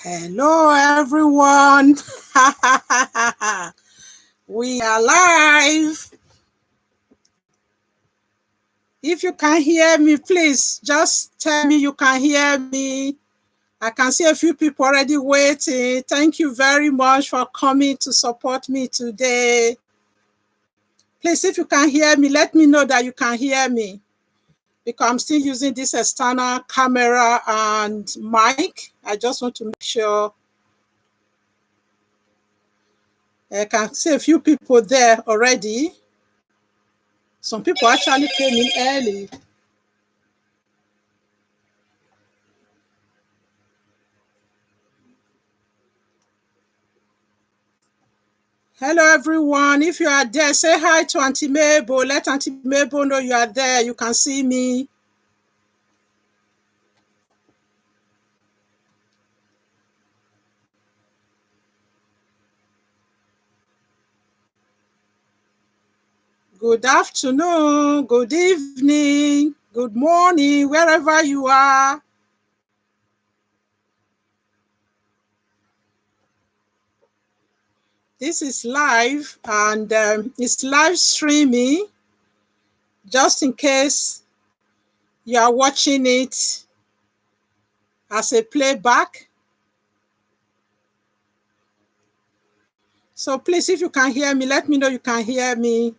Hello, everyone. We are live. If you can hear me, please just tell me you can hear me. I can see a few people already waiting. Thank you very much for coming to support me today. Please, if you can hear me, let me know that you can hear me, because I'm still using this external camera and mic. I just want to make sure. I can see a few people there already. Some people actually came in early. Hello, everyone. If you are there, say hi to Auntie Mabel. Let Auntie Mabel know you are there. You can see me. Good afternoon, good evening, good morning, wherever you are. This is live, and it's live streaming, just in case you are watching it as a playback. So please, if you can hear me, let me know you can hear me.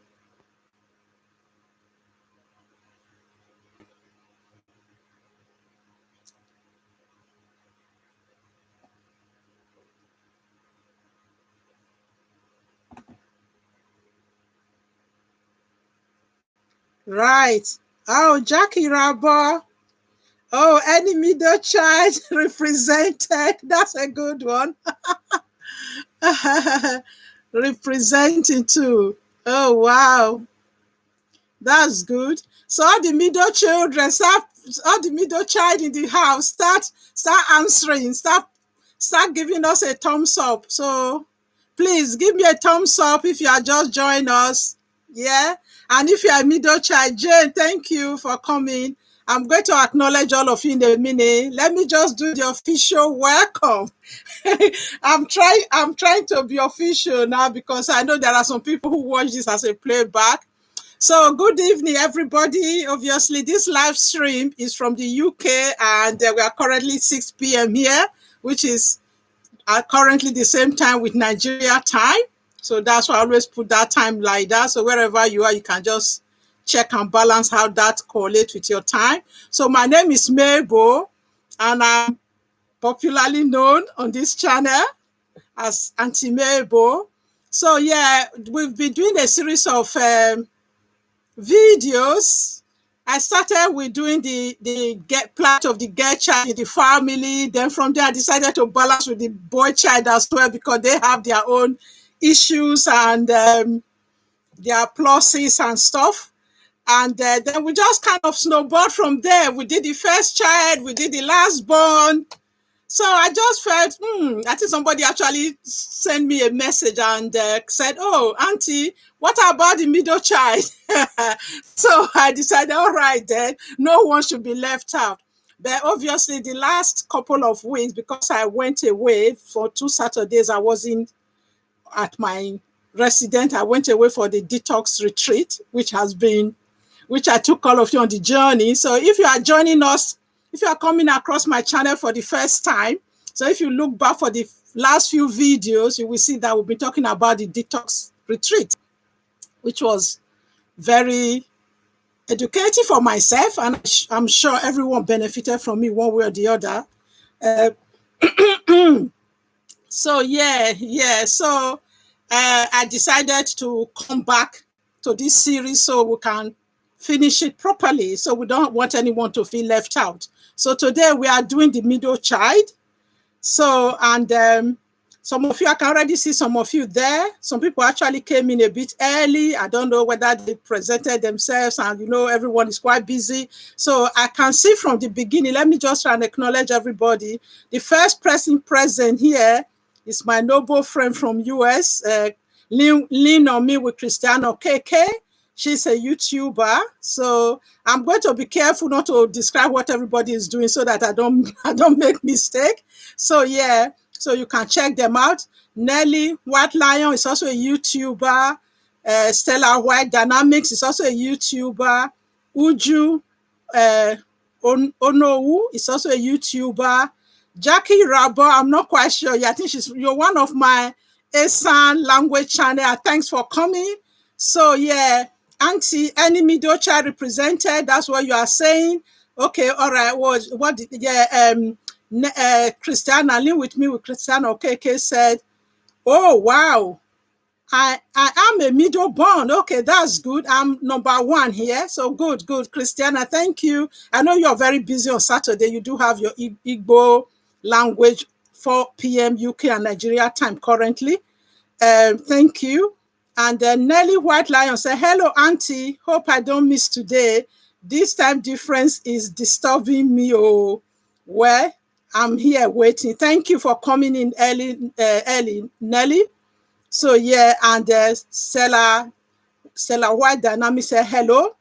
Right. Oh, Jackie Rabo. Oh, any middle child represented. That's a good one. Representing too. Oh, wow. That's good. So all the middle children, all the middle child in the house, start answering, start giving us a thumbs up. So please give me a thumbs up if you are just joining us. Yeah. And if you are a middle child, Jane, thank you for coming. I'm going to acknowledge all of you in a minute. Let me just do the official welcome. I'm trying to be official now, because I know there are some people who watch this as a playback. So good evening, everybody. Obviously, this live stream is from the UK, and we are currently 6 p.m. here, which is currently the same time with Nigeria time. So that's why I always put that time like that. So wherever you are, you can just check and balance how that correlates with your time. So my name is Mabel, and I'm popularly known on this channel as Auntie Mabel. So yeah, we've been doing a series of videos. I started with doing the part of the girl child in the family. Then from there, I decided to balance with the boy child as well, because they have their own issues and their pluses and stuff. And then we just kind of snowballed from there. We did the first child, we did the last born. So I just felt, I think somebody actually sent me a message and said, oh, Auntie, what about the middle child? So I decided, all right, then, no one should be left out. But obviously, the last couple of weeks, because I went away for 2 Saturdays, I wasn't at my residence. I went away for the detox retreat, which I took all of you on the journey. So if you are joining us, if you are coming across my channel for the first time, so if you look back for the last few videos, you will see that we'll be talking about the detox retreat, which was very educative for myself, and I'm sure everyone benefited from me one way or the other. So yeah. So I decided to come back to this series so we can finish it properly. So we don't want anyone to feel left out. So today we are doing the middle child. So, and some of you, I can already see some of you there. Some people actually came in a bit early. I don't know whether they presented themselves, and everyone is quite busy. So I can see from the beginning. Let me just try and acknowledge everybody. The first person present here is my noble friend from US, Lean on Me with Cristiano KK. She's a YouTuber. So I'm going to be careful not to describe what everybody is doing so that I don't make mistake. So yeah, so you can check them out. Nelly White Lion is also a YouTuber. Stella White Dynamics is also a YouTuber. Uju Onowu is also a YouTuber. Jackie Rabo, I'm not quite sure. Yeah, I think you're one of my Esan language channel. Thanks for coming. So yeah, Auntie, any middle child represented? That's what you are saying. Okay, all right. Christiana, link with me with Christiana. Okay, said, oh wow, I am a middle born. Okay, that's good. I'm number one here. So good. Christiana, thank you. I know you're very busy on Saturday. You do have your Igbo language 4 p.m. UK and Nigeria time currently. Thank you. And then Nelly White Lion said, hello, Auntie. Hope I don't miss today. This time difference is disturbing me. Oh, well, I'm here waiting. Thank you for coming in early, Nelly. So yeah, and Stella White Dynamic said hello.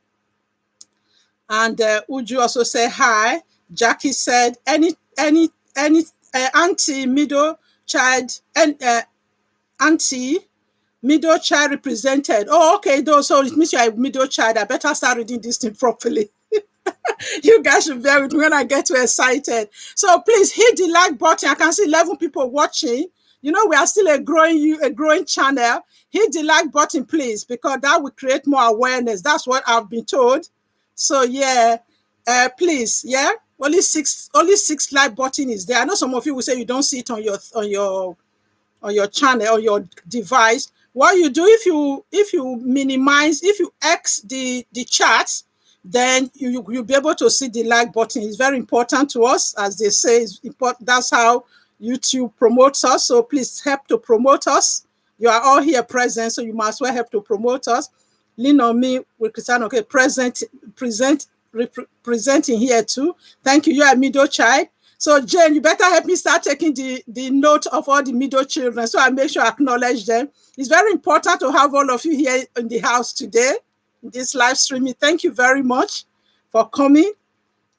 And Uju also said hi. Jackie said, any Auntie middle child, and Auntie middle child represented. Oh, okay, though. So it means you're a middle child. I better start reading this thing properly. You guys should bear with me when I get too excited. So please hit the like button. I can see 11 people watching. You know, we are still a growing channel. Hit the like button, please, because that will create more awareness. That's what I've been told. So yeah, please, yeah. Only six like button is there. I know some of you will say you don't see it on your channel or your device. What you do, if you minimize, if you X the charts, then you'll be able to see the like button. It's very important to us, as they say. It's important. That's how YouTube promotes us. So please help to promote us. You are all here present, so you must well help to promote us. Lean on me with Christian. Okay, presenting here too. Thank you. You are a middle child. So Jane, you better help me start taking the note of all the middle children, so I make sure I acknowledge them. It's very important to have all of you here in the house today, in this live streaming. Thank you very much for coming.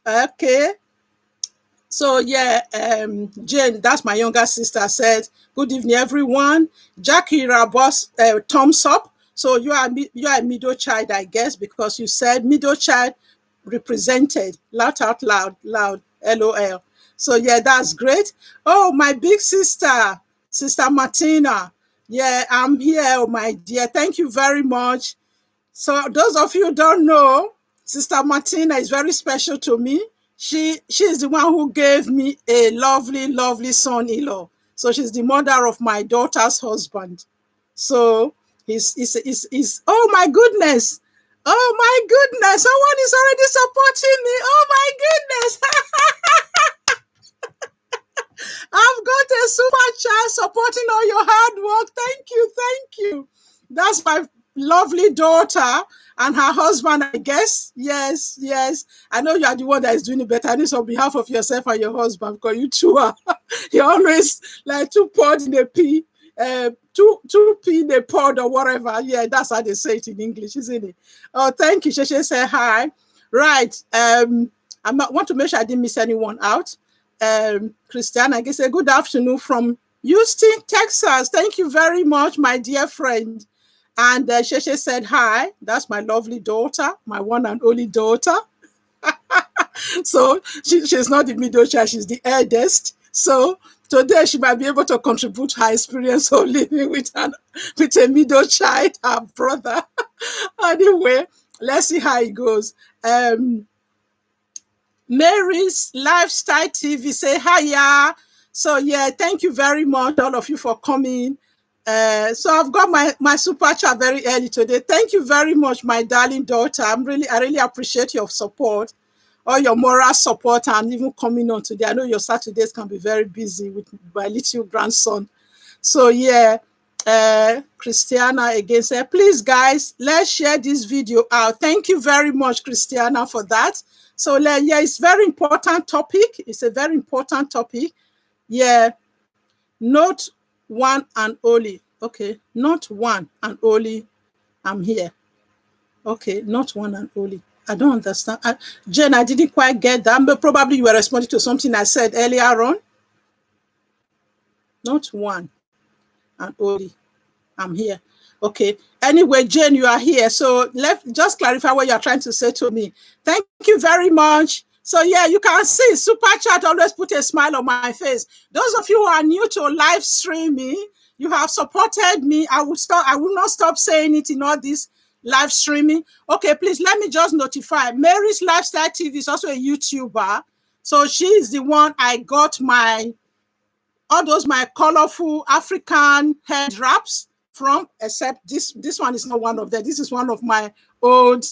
Okay. So yeah, Jane, that's my younger sister, said, good evening, everyone. Jackie Rabos, thumbs up. So you are a middle child, I guess, because you said middle child represented. Loud out loud, LOL. So yeah, that's great. Oh, my big sister, Sister Martina. Yeah, I'm here, my dear. Thank you very much. So those of you who don't know, Sister Martina is very special to me. She's the one who gave me a lovely son-in-law. So she's the mother of my daughter's husband. So he's oh my goodness. Oh my goodness. Someone is already supporting me. Oh my goodness. I've got a super chat supporting all your hard work. Thank you. That's my lovely daughter and her husband, I guess. Yes. I know you are the one that is doing it better. This on behalf of yourself and your husband, because you two are you're always like two pods in a pea, two pea in a pod or whatever. Yeah, that's how they say it in English, isn't it? Oh, thank you. Sheshe say hi. Right. I want to make sure I didn't miss anyone out. Christiana, I guess a good afternoon from Houston, Texas. Thank you very much, my dear friend. And Sheshe said hi. That's my lovely daughter, my one and only daughter. So she's not the middle child, she's the eldest. So today she might be able to contribute her experience of living with a middle child, her brother. Anyway, let's see how it goes. Mary's Lifestyle TV say hiya. So yeah, thank you very much, all of you, for coming. So I've got my super chat very early today. Thank you very much, my darling daughter. I really appreciate your support, all your moral support, and even coming on today. I know your Saturdays can be very busy with my little grandson. So yeah, Christiana again said, please guys, let's share this video out. Thank you very much, Christiana, for that. So yeah, it's very important topic. It's a very important topic. Yeah, not one and only. Okay, not one and only. I'm here. Okay, not one and only. I don't understand. Jane, I didn't quite get that, but probably you were responding to something I said earlier on. Not one and only. I'm here. Okay. Anyway, Jane, you are here. So let's just clarify what you're trying to say to me. Thank you very much. So yeah, you can see Super Chat always put a smile on my face. Those of you who are new to live streaming, you have supported me. I will not stop saying it in all this live streaming. Okay, please let me just notify. Mary's Lifestyle TV is also a YouTuber. So she is the one I got all those my colorful African head wraps from, except this one is not one of them. This is one of my old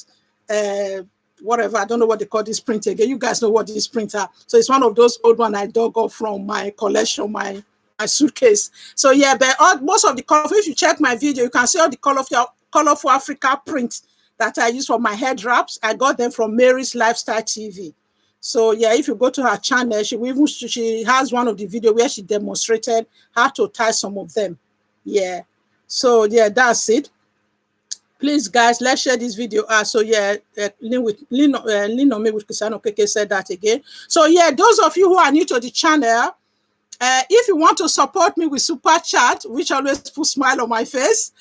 whatever, I don't know what they call this print again. You guys know what this print are. So it's one of those old one I dug up from my collection, my suitcase. So yeah, but most of the colorful, if you check my video, you can see all the colorful Africa print that I use for my head wraps. I got them from Mary's Lifestyle TV. So yeah, if you go to her channel, she has one of the video where she demonstrated how to tie some of them. Yeah. So yeah, that's it. Please, guys, let's share this video. So yeah, lean on me with Kisano Keke said that again. So yeah, those of you who are new to the channel, if you want to support me with Super Chat, which always puts smile on my face,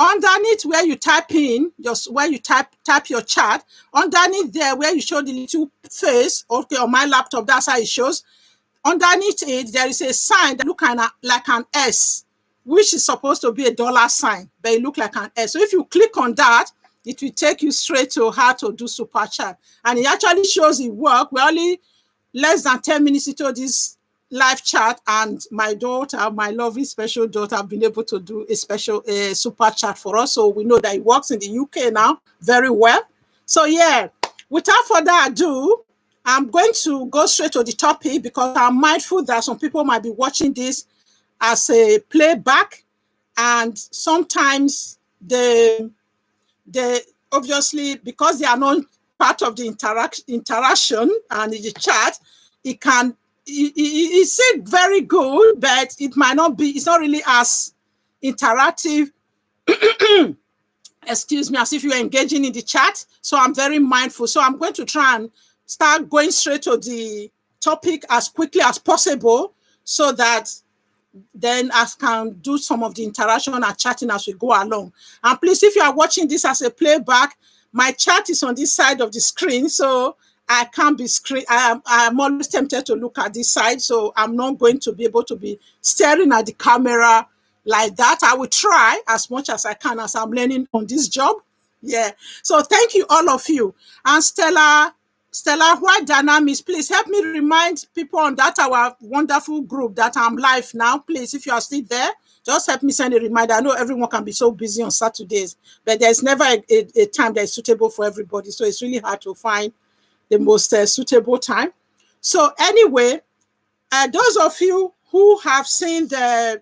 underneath where you type in, just where you type your chat, underneath there where you show the little face, okay, on my laptop, that's how it shows. Underneath it, there is a sign that looks like an S, which is supposed to be a dollar sign, but it looks like an S. So if you click on that, it will take you straight to how to do Super Chat. And it actually shows it work. We're only less than 10 minutes into this live chat, and my daughter, my lovely special daughter, have been able to do a special Super Chat for us. So we know that it works in the UK now very well. So yeah, without further ado, I'm going to go straight to the topic because I'm mindful that some people might be watching this as a playback, and sometimes they obviously, because they are not part of the interaction and the chat, it's very good, but it might not be, it's not really as interactive excuse me, as if you're engaging in the chat. So I'm very mindful. So I'm going to try and start going straight to the topic as quickly as possible so that then I can do some of the interaction and chatting as we go along. And please, if you are watching this as a playback, my chat is on this side of the screen, so I can't be I'm always tempted to look at this side, so I'm not going to be able to be staring at the camera like that. I will try as much as I can as I'm learning on this job. Yeah. So thank you, all of you. And Stella White Dynamics, please help me remind people on that our wonderful group that I'm live now. Please, if you are still there, just help me send a reminder. I know everyone can be so busy on Saturdays, but there's never a time that is suitable for everybody. So it's really hard to find the most suitable time. So anyway, those of you who have seen the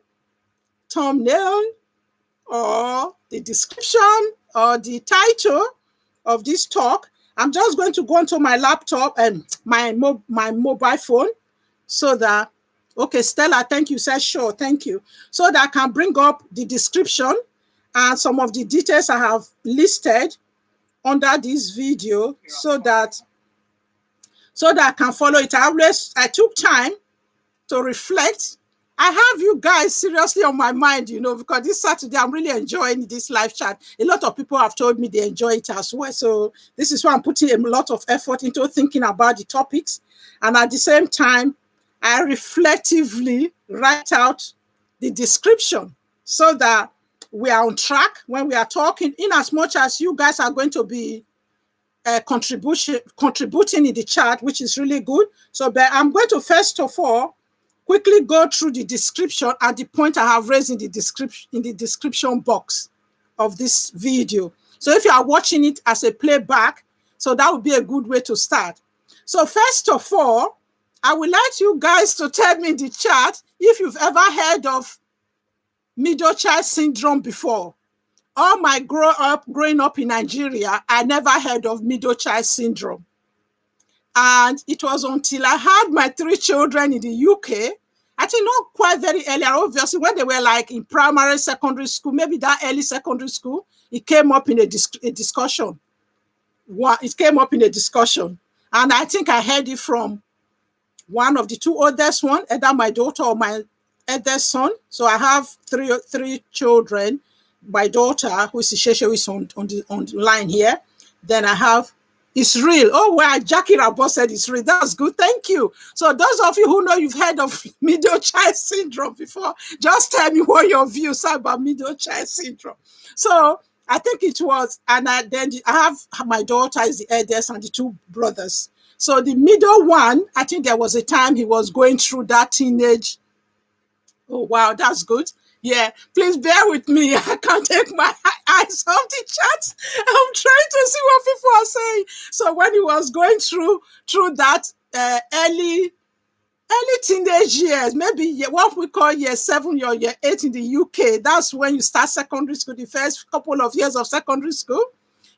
thumbnail or the description or the title of this talk, I'm just going to go onto my laptop and my mobile phone so that, okay, Stella, thank you, says sure, thank you. So that I can bring up the description and some of the details I have listed under this video so that I can follow it. I took time to reflect. I have you guys seriously on my mind, because this Saturday I'm really enjoying this live chat. A lot of people have told me they enjoy it as well. So this is why I'm putting a lot of effort into thinking about the topics. And at the same time, I reflectively write out the description so that we are on track when we are talking, in as much as you guys are going to be contributing in the chat, which is really good. So but I'm going to first of all quickly go through the description and the point I have raised in the description box of this video. So if you are watching it as a playback, so that would be a good way to start. So first of all, I would like you guys to tell me in the chat if you've ever heard of middle child syndrome before. All my growing up in Nigeria, I never heard of middle child syndrome. And it was until I had my 3 children in the UK I think not quite very early, obviously, when they were like in primary, secondary school, maybe that early secondary school, it came up in a discussion. It came up in a discussion. And I think I heard it from one of the two oldest one, either my daughter or my eldest son. So I have three children. My daughter, who is Isheshe, who is on the line here. Then I have it's real. Oh, well, Jackie Rabo said it's real. That's good. Thank you. So those of you who know you've heard of middle child syndrome before, just tell me what your views are about middle child syndrome. So I think it was, and then I have my daughter is the eldest and the two brothers. So the middle one, I think there was a time he was going through that teenage. Oh, wow, that's good. Yeah, please bear with me. I can't take my eyes off the chat. I'm trying to see what people are saying. So when he was going through that early teenage years, maybe what we call year 7 or year 8 in the UK, that's when you start secondary school, the first couple of years of secondary school.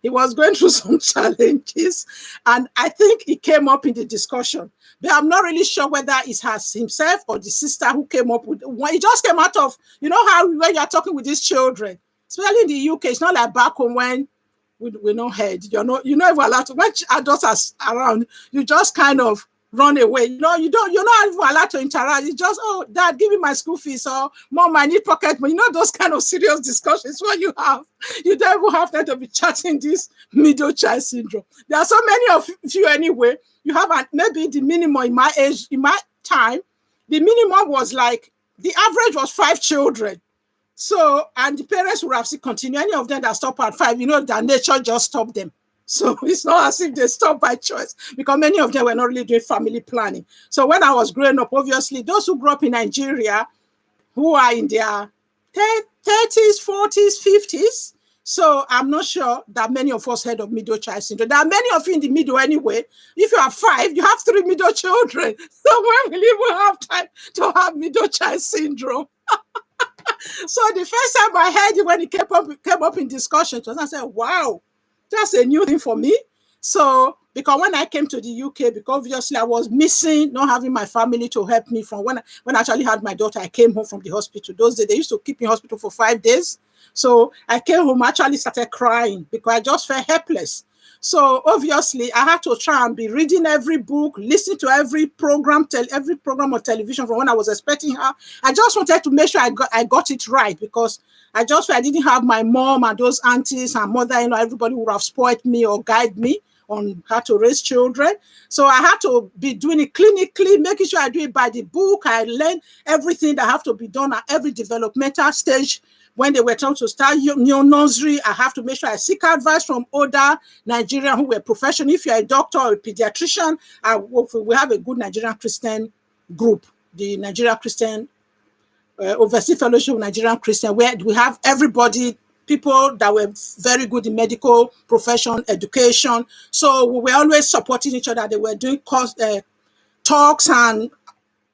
He was going through some challenges, and I think it came up in the discussion. But I'm not really sure whether it has himself or the sister who came up with when it just came out of, you know how when you're talking with these children, especially in the UK, it's not like back home when we not heard. You're not allowed to, when adults are around, you just kind of run away. You're not even allowed to interact. It's just, oh, Dad, give me my school fees, or Mom, I need pocket money. Those kind of serious discussions what you have. You don't even have time to be chatting this middle child syndrome. There are so many of you anyway. You have maybe the minimum in my age, in my time, the minimum was like, the average was 5 children. So, and the parents would have to continue. Any of them that stop at 5, that nature just stopped them. So it's not as if they stopped by choice, because many of them were not really doing family planning. So when I was growing up, obviously, those who grew up in Nigeria, who are in their 30s, 40s, 50s, so I'm not sure that many of us heard of middle child syndrome. There are many of you in the middle anyway. If you have 5, you have 3 middle children. So when will you even have time to have middle child syndrome? So the first time I heard it, when it came up in discussions, I said, wow, that's a new thing for me. So, because when I came to the UK, because obviously I was missing not having my family to help me from when I actually had my daughter, I came home from the hospital. Those days, they used to keep me in hospital for 5 days. So I came home, actually started crying because I just felt helpless. So obviously I had to try and be reading every book, listening to every program on television from when I was expecting her. I just wanted to make sure I got it right, because I just felt I didn't have my mom and those aunties and mother-in-law, everybody would have spoiled me or guide me on how to raise children. So I had to be doing it clinically, making sure I do it by the book. I learned everything that have to be done at every developmental stage. When they were trying to start new nursery, I have to make sure I seek advice from other Nigerians who were professional. If you're a doctor or a pediatrician, we have a good Nigerian Christian group, the Nigerian Christian Overseas Fellowship of Nigerian Christian, where we have everybody, people that were very good in medical profession, education. So we were always supporting each other. They were doing talks and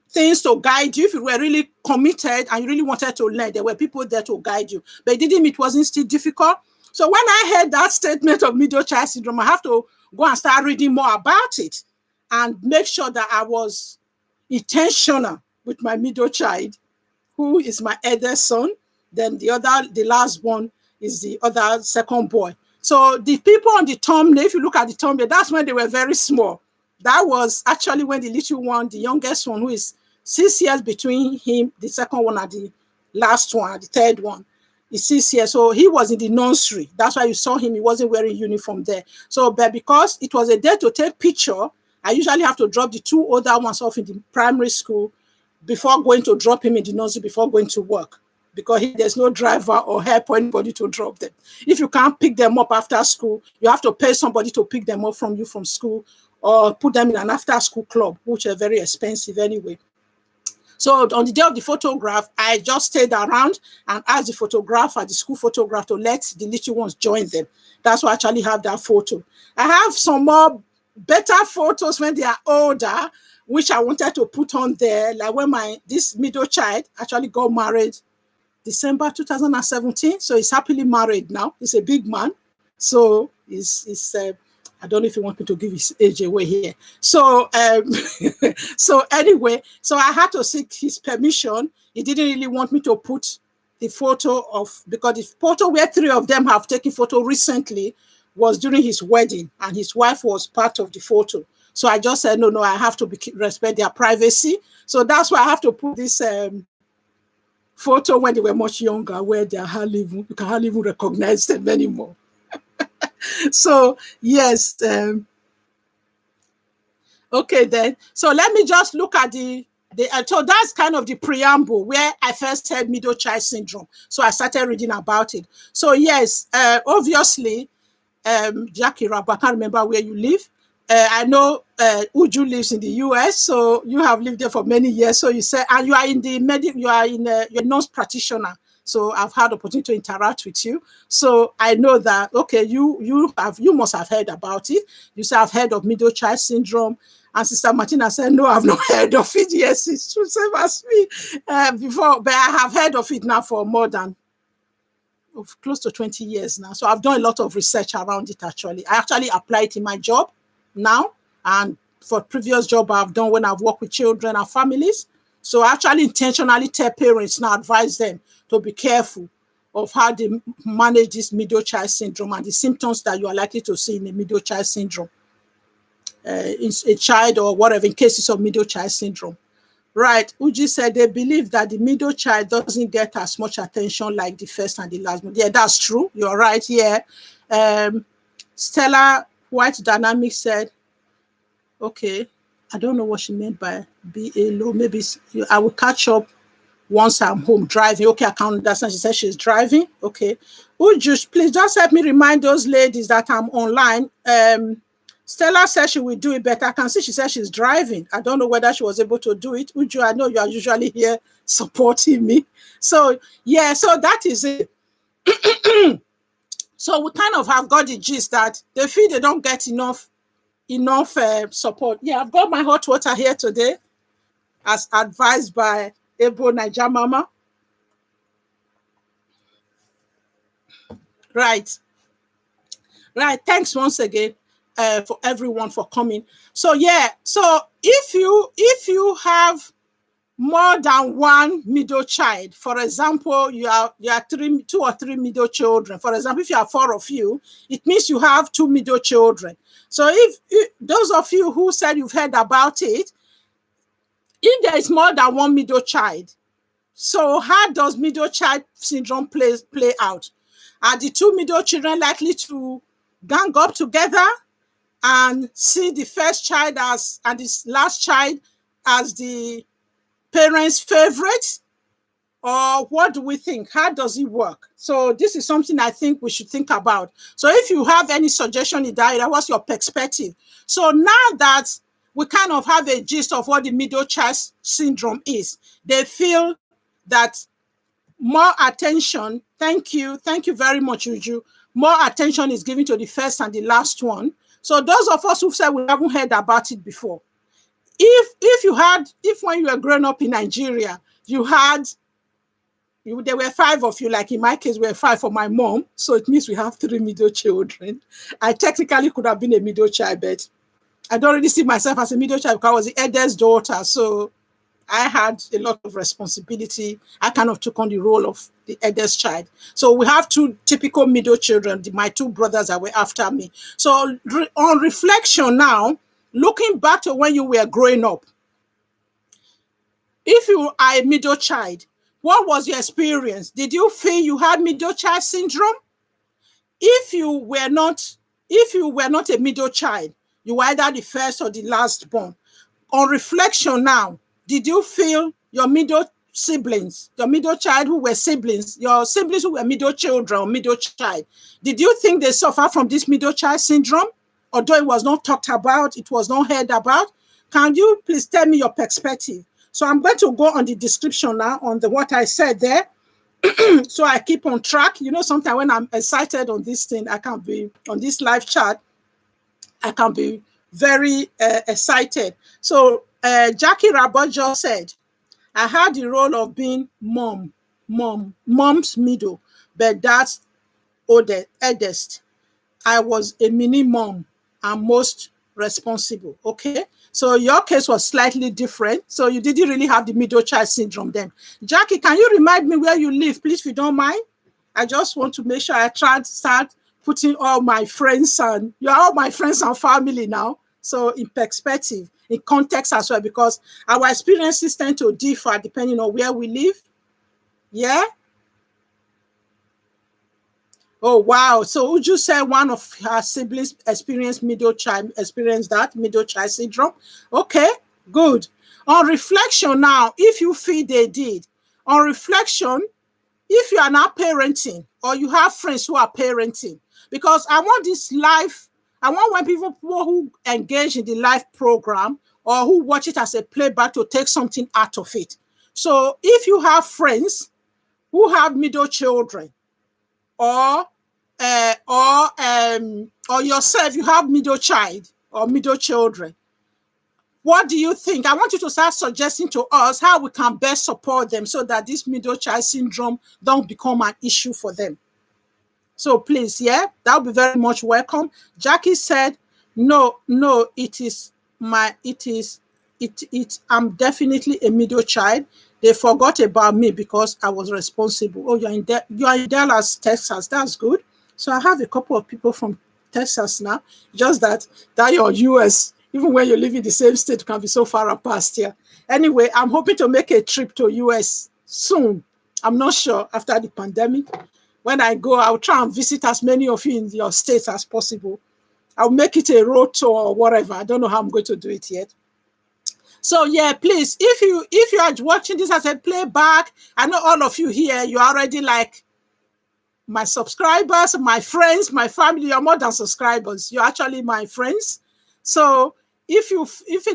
things to guide you. If you were really committed and you really wanted to learn, there were people there to guide you. But it wasn't still difficult. So when I heard that statement of middle child syndrome, I have to go and start reading more about it and make sure that I was intentional with my middle child, who is my eldest son. Then the last one is the other second boy. So the people on the thumbnail, if you look at the thumbnail, that's when they were very small. That was actually when the little one, the youngest one, who is 6 years between him, the second one and the last one, the third one, is 6 years. So he was in the nursery. That's why you saw him. He wasn't wearing uniform there. So, but because it was a day to take picture, I usually have to drop the 2 older ones off in the primary school before going to drop him in the nursery, before going to work, because there's no driver or help or anybody to drop them. If you can't pick them up after school, you have to pay somebody to pick them up from you from school, or put them in an after-school club, which are very expensive anyway. So on the day of the photograph, I just stayed around and asked the photographer, the school photographer, to let the little ones join them. That's why I actually have that photo. I have some more better photos when they are older, which I wanted to put on there, like when this middle child actually got married December 2017. So he's happily married now. He's a big man. So I don't know if you want me to give his age away here. So, so anyway, so I had to seek his permission. He didn't really want me to put the photo of, because the photo where 3 of them have taken photo recently was during his wedding, and his wife was part of the photo. So I just said, no, I have to respect their privacy. So that's why I have to put this photo when they were much younger, where you can hardly even recognize them anymore. So yes, okay then. So let me just look at so that's kind of the preamble where I first heard middle child syndrome. So I started reading about it. So yes, obviously, Jackie Rabo, I can't remember where you live. I know Uju lives in the US, so you have lived there for many years. So you said, and you are in the you're a nurse practitioner. So I've had opportunity to interact with you. So I know that, okay, you must have heard about it. You say, I've heard of middle child syndrome. And Sister Martina said, no, I've not heard of it. Yes, it's true, same as me before, but I have heard of it now for more than close to 20 years now. So I've done a lot of research around it, actually. I actually apply it in my job now, and for previous job I've done when I've worked with children and families. So I actually intentionally tell parents now, advise them to be careful of how they manage this middle child syndrome and the symptoms that you are likely to see in a middle child syndrome, in a child or whatever, in cases of middle child syndrome. Right. Uji said they believe that the middle child doesn't get as much attention like the first and the last one. Yeah, that's true. You're right. Yeah. Stella White Dynamic said, okay, I don't know what she meant by be alone. Maybe I will catch up once I'm home driving. Okay, I can't understand. She said she's driving. Okay. Uju, please just help me remind those ladies that I'm online. Stella said she will do it, but I can see she said she's driving. I don't know whether she was able to do it. Uju, I know you are usually here supporting me. So, yeah, so that is it. So we kind of have got the gist that they feel they don't get enough support. Yeah, I've got my hot water here today, as advised by Ebo Naija Mama. Right. Right. Thanks once again for everyone for coming. So yeah, so if you have more than one middle child, for example, you are 2 or 3 middle children. For example, if you have 4 of you, it means you have 2 middle children. So if those of you who said you've heard about it, if there is more than one middle child, so how does middle child syndrome play out? Are the 2 middle children likely to gang up together and see the first child and this last child as the parents' favorite? Or what do we think? How does it work? So this is something I think we should think about. So if you have any suggestion in that area, what's your perspective? So now that we kind of have a gist of what the middle child syndrome is, they feel that more attention, thank you very much, Uju, more attention is given to the first and the last one. So those of us who said we haven't heard about it before, if when you were growing up in Nigeria, there were 5 of you, like in my case, we were 5 for my mom. So it means we have 3 middle children. I technically could have been a middle child, but I don't really see myself as a middle child because I was the eldest daughter. So I had a lot of responsibility. I kind of took on the role of the eldest child. So we have 2 typical middle children, my 2 brothers that were after me. So on reflection now, looking back to when you were growing up, if you are a middle child, what was your experience? Did you feel you had middle child syndrome? If you were not a middle child, you were either the first or the last born. On reflection now, did you feel your middle siblings, your middle child who were siblings, your siblings who were middle children or middle child, did you think they suffer from this middle child syndrome? Although it was not talked about, it was not heard about. Can you please tell me your perspective? So I'm going to go on the description now on what I said there. So I keep on track. You know, sometimes when I'm excited on this thing, I can be on this live chat, I can be very excited. So Jackie Rabot just said, I had the role of being mom's middle, but that's eldest. I was a mini mom and most responsible. Okay, so your case was slightly different, so you didn't really have the middle child syndrome then. Jackie, can you remind me where you live, please, if you don't mind? I just want to make sure I try to start putting all my friends, and you're all my friends and family now, so in perspective, in context as well, because our experiences tend to differ depending on where we live. Yeah. Oh, wow. So would you say one of her siblings experienced middle child syndrome? Okay, good. On reflection now, if you feel they did, on reflection, if you are not parenting or you have friends who are parenting, because I want this life, I want when people who engage in the live program or who watch it as a playback to take something out of it. So if you have friends who have middle children, or or yourself, you have middle child or middle children, what do you think? I want you to start suggesting to us how we can best support them so that this middle child syndrome don't become an issue for them. So please, yeah, that would be very much welcome. Jackie said, no, I'm definitely a middle child. They forgot about me because I was responsible. Oh, you are in Dallas, Texas. That's good. So I have a couple of people from Texas now. Just that you're US. Even when you live in the same state, can be so far apart here. Anyway, I'm hoping to make a trip to US soon. I'm not sure after the pandemic. When I go, I'll try and visit as many of you in your states as possible. I'll make it a road tour or whatever. I don't know how I'm going to do it yet. So yeah, please, if you are watching this as a playback, I know all of you here, you're already like my subscribers, my friends, my family. You're more than subscribers. You're actually my friends. So if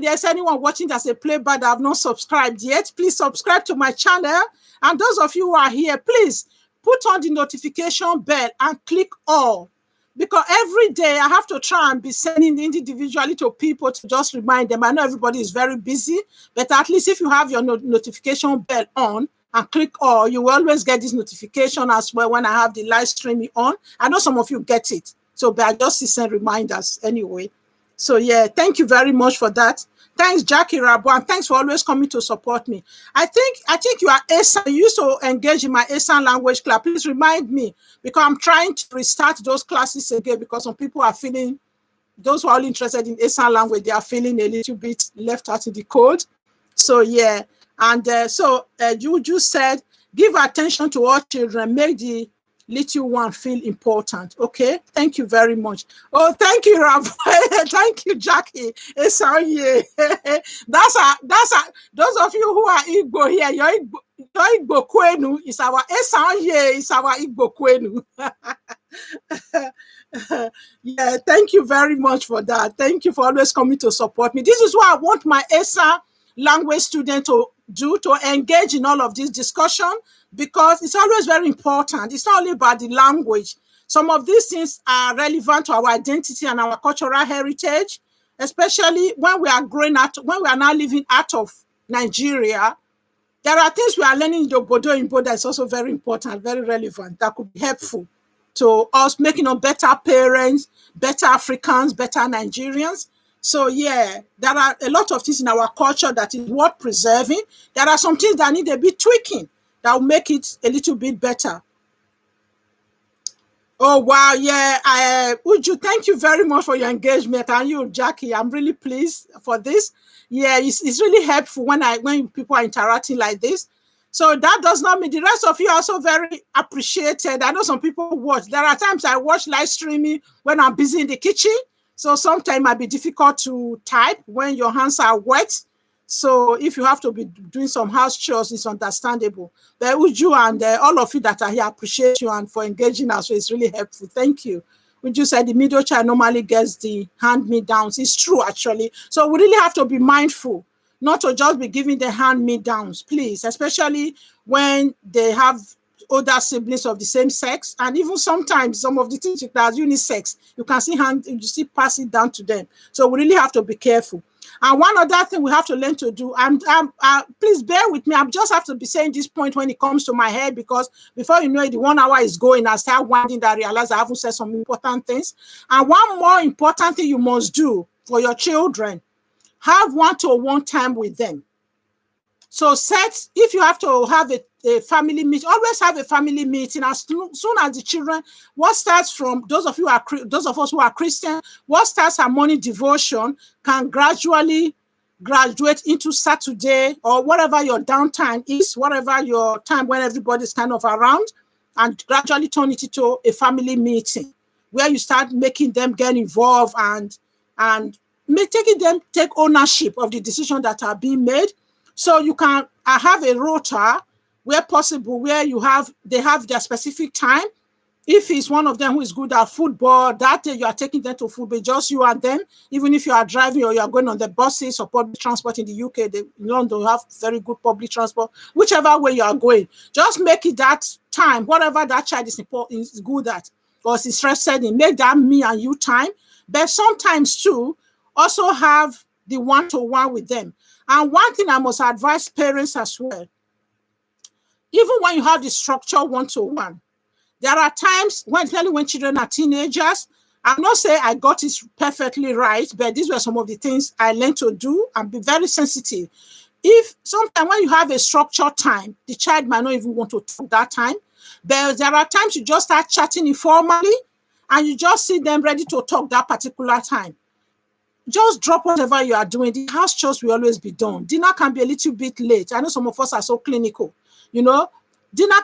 there's anyone watching as a playback that have not subscribed yet, please subscribe to my channel. And those of you who are here, please put on the notification bell and click all. Because every day I have to try and be sending individually to people to just remind them. I know everybody is very busy, but at least if you have your notification bell on and click all, you will always get this notification as well when I have the live streaming on. I know some of you get it, so but I just send reminders anyway. So yeah, thank you very much for that. Thanks, Jackie Rabu, and thanks for always coming to support me. I think you are ASAN. You used to engage in my ASAN language club. Please remind me, because I'm trying to restart those classes again, because some people are feeling, those who are all interested in ASAN language, they are feeling a little bit left out in the cold. So yeah, and you just said, give attention to all children, make the little one feel important. Okay, thank you very much. Oh, thank you, Rabbi. Thank you, Jackie. That's those of you who are Igbo here, your Igbo Kwenu is our Esanye, is our Igbo Kwenu. Yeah, thank you very much for that. Thank you for always coming to support me. This is what I want my ESA language student to do, to engage in all of this discussion, because it's always very important. It's not only about the language. Some of these things are relevant to our identity and our cultural heritage, especially when we are growing out, when we are now living out of Nigeria. There are things we are learning in the Obodo Imbo that is also very important, very relevant, that could be helpful to us, making us better parents, better Africans, better Nigerians. So yeah, there are a lot of things in our culture that is worth preserving. There are some things that need a bit tweaking that will make it a little bit better. Oh, wow. Yeah. Uju, thank you very much for your engagement. And you, Jackie, I'm really pleased for this. Yeah, it's really helpful when people are interacting like this. So that does not mean the rest of you are also very appreciated. I know some people watch. There are times I watch live streaming when I'm busy in the kitchen. So sometimes it might be difficult to type when your hands are wet. So if you have to be doing some house chores, it's understandable. But Uju and all of you that are here, appreciate you and for engaging us. So it's really helpful. Thank you. Uju said the middle child normally gets the hand-me-downs. It's true, actually. So we really have to be mindful not to just be giving the hand-me-downs, please, especially when they have older siblings of the same sex, and even sometimes some of the things that are unisex, you can see you see pass it down to them. So we really have to be careful. And one other thing we have to learn to do, and please bear with me, I just have to be saying this point when it comes to my head, because before you know it, the 1 hour is going. I start winding that I realize I haven't said some important things. And one more important thing you must do for your children, have one-to-one time with them. So if you have to have a family meeting, always have a family meeting as soon as the children, what starts from those of us who are Christian, what starts our morning devotion can gradually graduate into Saturday or whatever your downtime is, whatever your time when everybody's kind of around, and gradually turn it into a family meeting where you start making them get involved and taking them take ownership of the decisions that are being made. So you can have a rota where possible, where they have their specific time. If it's one of them who is good at football, that day you are taking them to football, just you and them. Even if you are driving or you are going on the buses or public transport in the UK, in London have very good public transport. Whichever way you are going, just make it that time, whatever that child is good at or is interested in, make that me and you time. But sometimes too, also have the one-to-one with them. And one thing I must advise parents as well, even when you have the structure one-to-one, there are times when children are teenagers, I'm not saying I got it perfectly right, but these were some of the things I learned to do and be very sensitive. If sometimes when you have a structured time, the child might not even want to talk that time, but there are times you just start chatting informally and you just see them ready to talk that particular time. Just drop whatever you are doing. The house chores will always be done. Dinner can be a little bit late. I know some of us are so clinical, dinner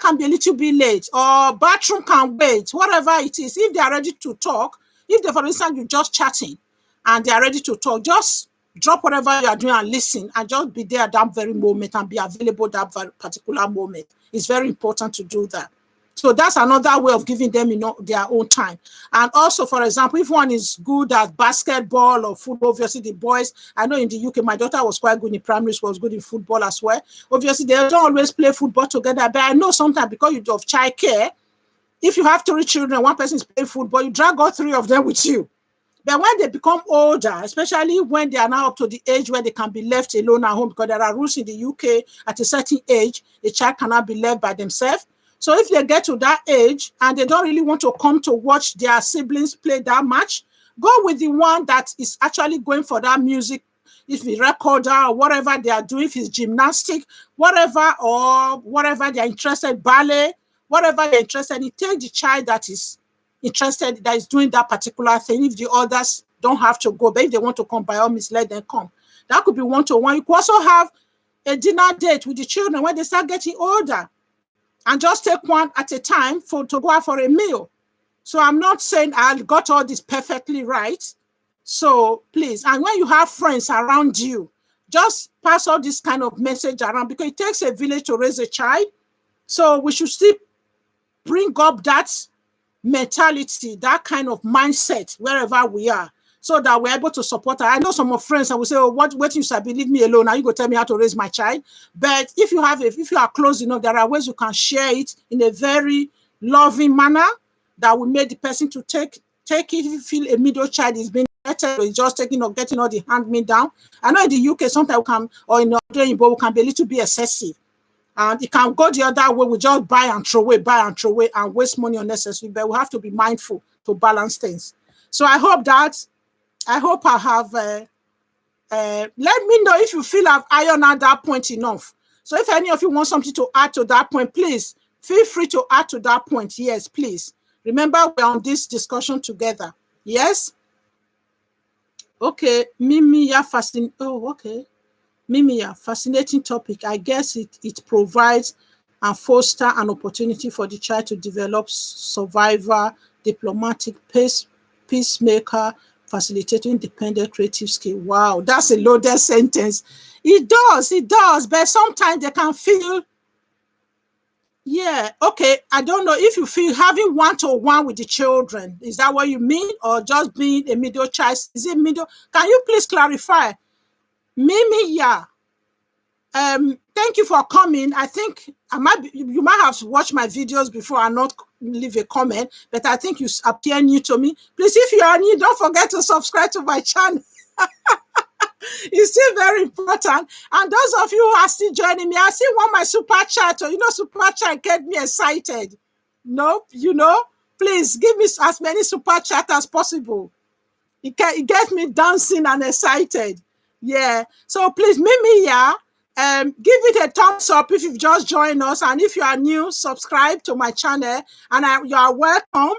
can be a little bit late, or bathroom can wait, whatever it is. If they are ready to talk, if they, for instance, you're just chatting and they are ready to talk, just drop whatever you are doing and listen, and just be there at that very moment and be available that very particular moment. It's very important to do that. So that's another way of giving them, their own time. And also, for example, if one is good at basketball or football, obviously the boys, I know in the UK, my daughter was quite good in primary school, was good in football as well. Obviously, they don't always play football together, but I know sometimes because of childcare, if you have 3 children, one person is playing football, you drag all 3 of them with you. But when they become older, especially when they are now up to the age where they can be left alone at home, because there are rules in the UK, at a certain age, a child cannot be left by themselves. So if they get to that age and they don't really want to come to watch their siblings play that match, go with the one that is actually going for that music, if it's recorder or whatever they are doing, if it's gymnastic, whatever they're interested, ballet, whatever they're interested in, take the child that is interested, that is doing that particular thing. If the others don't have to go, but if they want to come, by all means, let them come. That could be one-to-one. You could also have a dinner date with the children when they start getting older, and just take one at a time to go out for a meal. So I'm not saying I got all this perfectly right. So please, and when you have friends around you, just pass all this kind of message around, because it takes a village to raise a child. So we should still bring up that mentality, that kind of mindset wherever we are, so that we're able to support her. I know some of friends that will say, oh, what you said, leave me alone. Now you go tell me how to raise my child. But if you are close enough, there are ways you can share it in a very loving manner that will make the person to take it. If you feel a middle child is being better, or just taking or getting all the hand me down. I know in the UK sometimes or in other we can be a little bit excessive. And it can go the other way. We just buy and throw away, and waste money unnecessarily. But we have to be mindful to balance things. So I hope I have, let me know if you feel I've ironed out that point enough. So if any of you want something to add to that point, please feel free to add to that point. Yes, please. Remember, we're on this discussion together. Yes? Okay. Mimiya, fascinating. Oh, okay. Mimiya, fascinating topic. I guess it provides and foster an opportunity for the child to develop survivor, diplomatic, peacemaker, facilitating independent creative skill. Wow, that's a loaded sentence. It does, but sometimes they can feel, yeah, okay, I don't know if you feel having one-to-one with the children, is that what you mean? Or just being a middle child? Is it middle? Can you please clarify? Mimi, yeah. Thank you for coming. I think you might have watched my videos before and not leave a comment, but I think you appear new to me. Please, if you are new, don't forget to subscribe to my channel. It's still very important. And those of you who are still joining me, I still want my super chat. Super chat get me excited. No, please give me as many super chat as possible. It gets me dancing and excited. Yeah. So please meet me here. Give it a thumbs up if you've just joined us. And if you are new, subscribe to my channel. And you are welcome.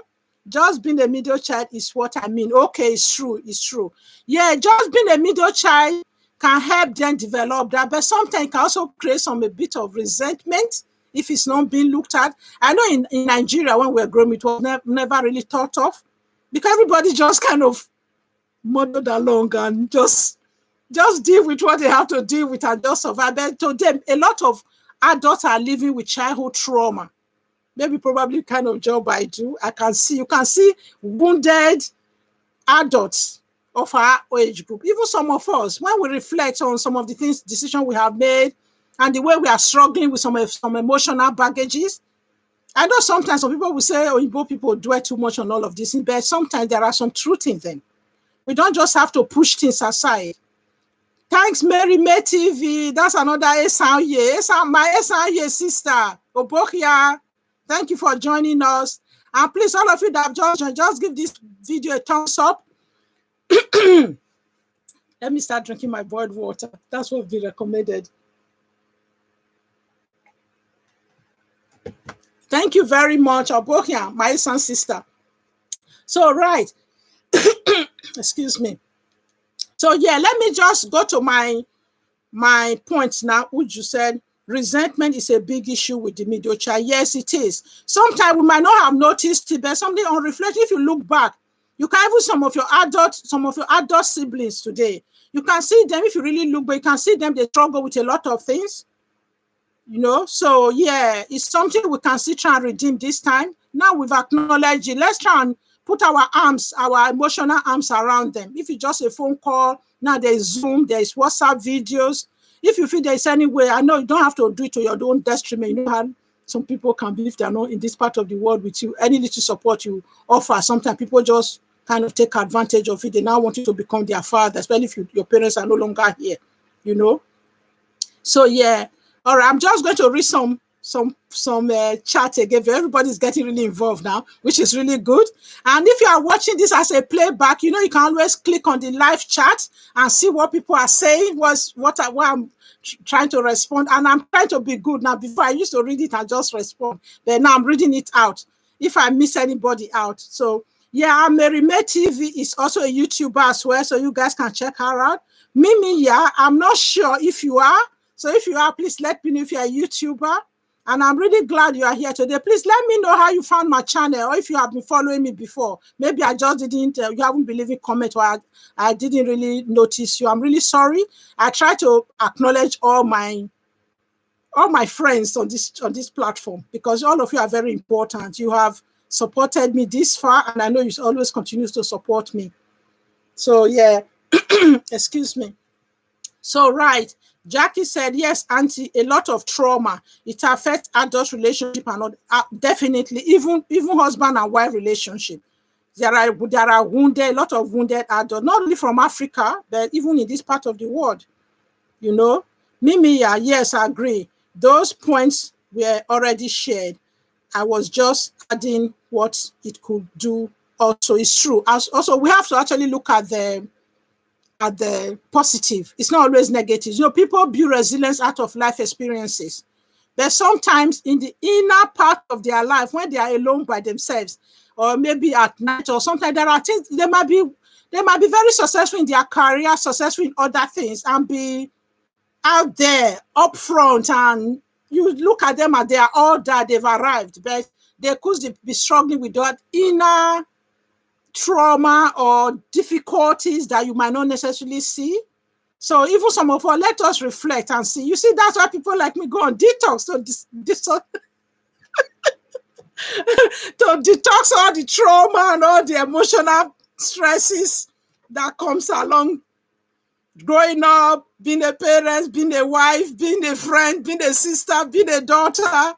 Just being a middle child is what I mean. Okay, it's true. It's true. Yeah, just being a middle child can help them develop that. But sometimes it can also create a bit of resentment if it's not being looked at. I know in Nigeria, when we were growing, it was never really thought of. Because everybody just kind of muddled along and just deal with what they have to deal with and just survive. But to them, a lot of adults are living with childhood trauma. Maybe probably kind of job I do. You can see wounded adults of our age group. Even some of us, when we reflect on some of the decisions we have made and the way we are struggling with some emotional baggages. I know sometimes some people will say, Igbo people dwell too much on all of this, but sometimes there are some truth in them. We don't just have to push things aside. Thanks, Mary May TV. That's another Esanye. My Esanye sister, Obokia. Thank you for joining us. And please, all of you that have just give this video a thumbs up. Let me start drinking my boiled water. That's what we recommended. Thank you very much, Obokia, my son sister. So, right. Excuse me. So, yeah, let me just go to my points now, which you said resentment is a big issue with the middle child. Yes, it is. Sometimes we might not have noticed it, but something on reflection, if you look back, you can even some of your adult siblings today. You can see them if you really look, but you can see them, they struggle with a lot of things. So yeah, it's something we can still try and redeem this time. Now we've acknowledged it. Let's try and put our emotional arms around them. If it's just a phone call, now there's Zoom, there's WhatsApp videos. If you feel there's any way, I know you don't have to do it to your own detriment. You know how some people can be if they're not in this part of the world with you. Any little support you offer, sometimes people just kind of take advantage of it. They now want you to become their father, especially if your parents are no longer here, So yeah, all right, I'm just going to read some chat again. Everybody's getting really involved now, which is really good. And if you are watching this as a playback, you can always click on the live chat and see what people are saying, what I'm trying to respond. And I'm trying to be good now. Before I used to read it and just respond, but now I'm reading it out if I miss anybody out. So yeah, Mary May TV is also a YouTuber as well, so you guys can check her out. Mimi, yeah, I'm not sure if you are. So if you are, please let me know if you're a YouTuber. And I'm really glad you are here today. Please let me know how you found my channel, or if you have been following me before. Maybe I just didn't, you haven't been leaving comment, or I didn't really notice you. I'm really sorry. I try to acknowledge all my friends on this platform, because all of you are very important. You have supported me this far, and I know you always continue to support me. So yeah, excuse me. So right, Jackie said, yes, Auntie, a lot of trauma. It affects adult relationship and definitely even husband and wife relationship. There are a lot of wounded adults, not only from Africa, but even in this part of the world. Mimi, yes, I agree. Those points were already shared. I was just adding what it could do. Also, it's true. Also, we have to actually look at the positive. It's not always negative. People build resilience out of life experiences. But sometimes in the inner part of their life, when they are alone by themselves, or maybe at night, or sometimes there are things, they might be very successful in their career, successful in other things, and be out there, up front, and you look at them and they are all that, they've arrived, but they could be struggling with that inner trauma or difficulties that you might not necessarily see. So even some of us, let us reflect and see. You see, that's why people like me go on detox. So to detox all the trauma and all the emotional stresses that comes along growing up, being a parent, being a wife, being a friend, being a sister, being a daughter,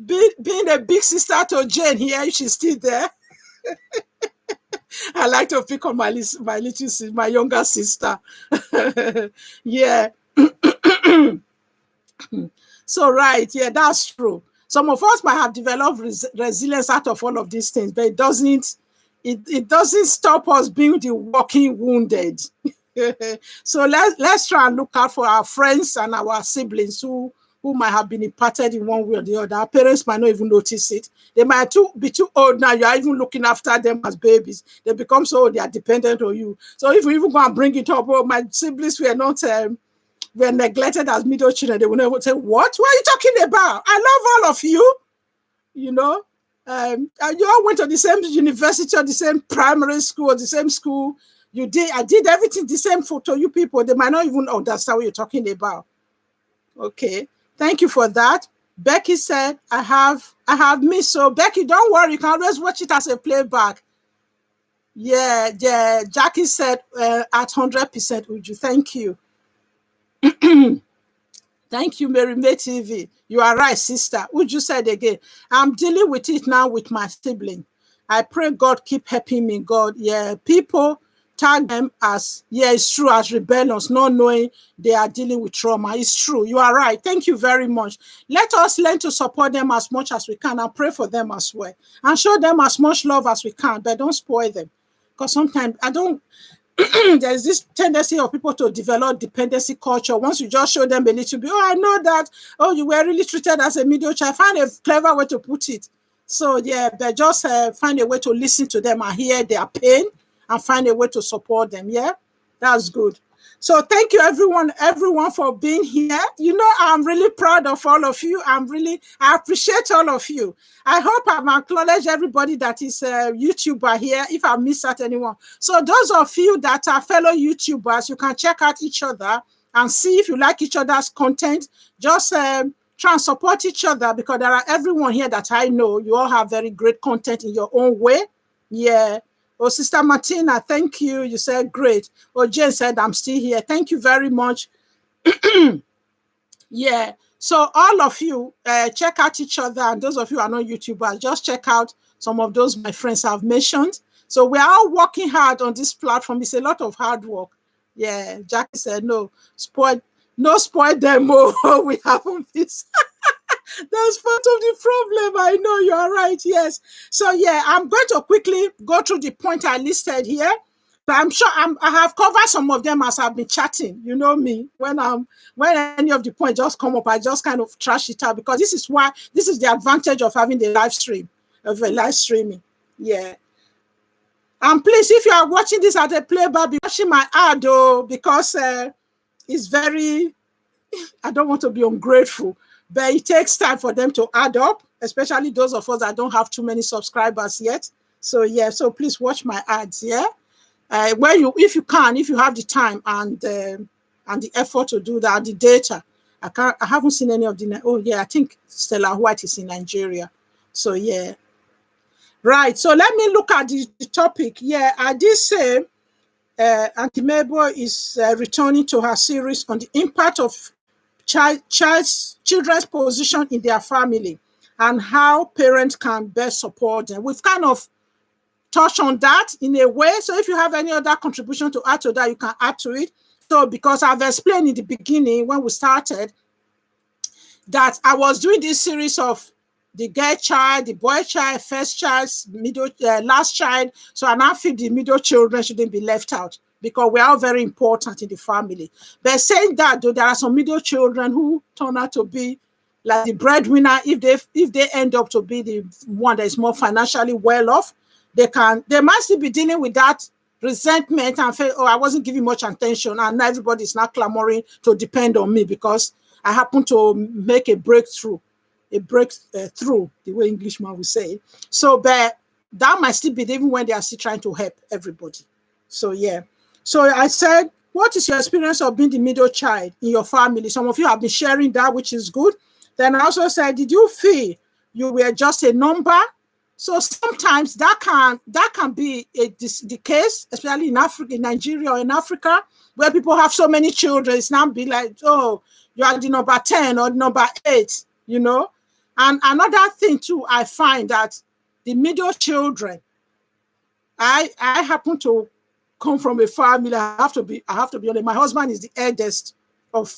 being a big sister to Jane here, if she's still there. I like to pick on my younger sister. Yeah. So, right, yeah, that's true. Some of us might have developed resilience out of all of these things, but it doesn't stop us being the walking wounded. So let's try and look out for our friends and our siblings who might have been impacted in one way or the other. Our parents might not even notice it. They might be too old now. You are even looking after them as babies. They become so old, they are dependent on you. So if we even go and bring it up, oh, my siblings were not were neglected as middle children, they will never say, what are you talking about? I love all of you. You know, you all went to the same university or the same primary school or the same school. I did everything the same for to you people. They might not even understand what you're talking about. Okay, thank you for that. Becky said, I have missed. So Becky, don't worry, you can always watch it as a playback. Yeah. Jackie said at 100%, Uju. Thank you. Thank you, Mary May TV. You are right, sister. Uju said again, I'm dealing with it now with my sibling. I pray God keep helping me, God. Yeah, people tag them as, yeah, it's true, as rebellions, not knowing they are dealing with trauma. It's true. You are right. Thank you very much. Let us learn to support them as much as we can and pray for them as well. And show them as much love as we can, but don't spoil them. Because sometimes there's this tendency of people to develop dependency culture. Once you just show them a little bit, oh, I know that, oh, you were really treated as a middle child. Find a clever way to put it. So, yeah, but just find a way to listen to them and hear their pain and find a way to support them. Yeah, that's good. So thank you, everyone for being here. You know, I'm really proud of all of you. I appreciate all of you. I hope I've acknowledged everybody that is a YouTuber here, if I miss out anyone. So those of you that are fellow YouTubers, you can check out each other and see if you like each other's content. Just try and support each other, because there are everyone here that I know. You all have very great content in your own way. Yeah. Oh, Sister Martina, thank you. You said great. Oh, Jane said, I'm still here. Thank you very much. Yeah. So all of you, check out each other. And those of you who are not YouTubers, just check out some of those my friends have mentioned. So we are all working hard on this platform. It's a lot of hard work. Yeah. Jackie said, no spoil them. Oh, we haven't missed. That's part of the problem. I know you are right. Yes. So yeah, I'm going to quickly go through the point I listed here, but I'm sure I have covered some of them as I've been chatting. You know me, when any of the points just come up, I just kind of trash it out, because this is the advantage of having the live streaming. Yeah. And please, if you are watching this at a playback, be watching my ad, though, because it's very, I don't want to be ungrateful, but it takes time for them to add up, especially those of us that don't have too many subscribers yet. So yeah, so please watch my ads. Yeah, if you have the time and the effort to do that, the data. I haven't seen any of the. Oh yeah, I think Stella White is in Nigeria. So yeah, right. So let me look at the topic. Yeah, I did say Auntie Mabel is returning to her series on the impact of children's position in their family and how parents can best support them. We've kind of touched on that in a way. So if you have any other contribution to add to that, you can add to it. So because I've explained in the beginning when we started that I was doing this series of the girl child, the boy child, first child, middle, last child. So I now feel the middle children shouldn't be left out, because we are very important in the family. But saying that, though, there are some middle children who turn out to be like the breadwinner. If they end up to be the one that is more financially well off, they might still be dealing with that resentment and feel, oh, I wasn't giving much attention, and now everybody's now clamoring to depend on me because I happen to make a breakthrough, the way Englishman would say. So, but that might still be even when they are still trying to help everybody. So yeah. So I said, what is your experience of being the middle child in your family? Some of you have been sharing that, which is good. Then I also said, did you feel you were just a number So sometimes that can be the case, especially in Africa, in Nigeria or in Africa, where people have so many children. It's now be like, oh, you are the number 10 or number 8, you know. And another thing too, I find that the middle children, I happen to come from a family. I have to be honest. My husband is the eldest of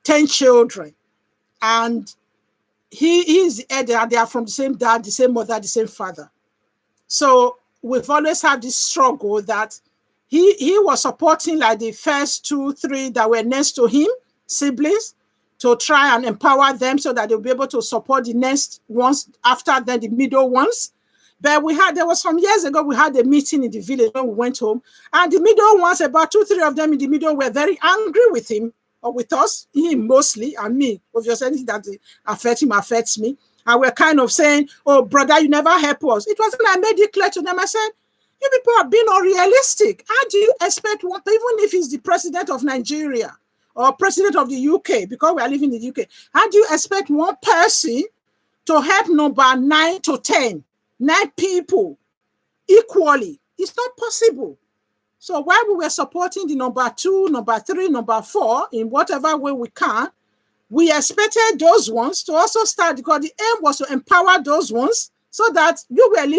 10 children, and he is the elder. They are from the same dad, the same mother, the same father. So we've always had this struggle that he was supporting like the first 2, 3 that were next to him, siblings, to try and empower them so that they'll be able to support the next ones after then, the middle ones. But there was some years ago, we had a meeting in the village when we went home, and the middle ones, about 2, 3 of them in the middle were very angry with him, or with us, him mostly, and me. Obviously, anything that affects him affects me. And we're kind of saying, oh, brother, you never help us. It wasn't, I made it clear to them. I said, you people are being unrealistic. How do you expect one, even if he's the president of Nigeria or president of the UK, because we are living in the UK, how do you expect one person to help number 9 to 10, 9 people equally? It's not possible. So while we were supporting the number 2, number 3, number 4 in whatever way we can, we expected those ones to also start, because the aim was to empower those ones so that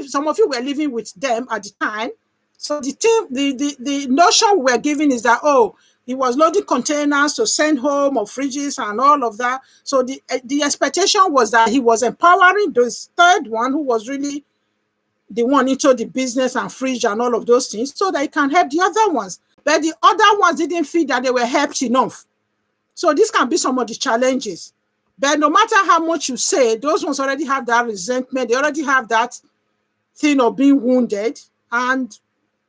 some of you were living with them at the time. So the notion we were giving is that, oh, he was loading containers to send home, or fridges and all of that. So the expectation was that he was empowering this third one, who was really the one into the business and fridge and all of those things, so that he can help the other ones. But the other ones didn't feel that they were helped enough. So this can be some of the challenges. But no matter how much you say, those ones already have that resentment. They already have that thing of being wounded. And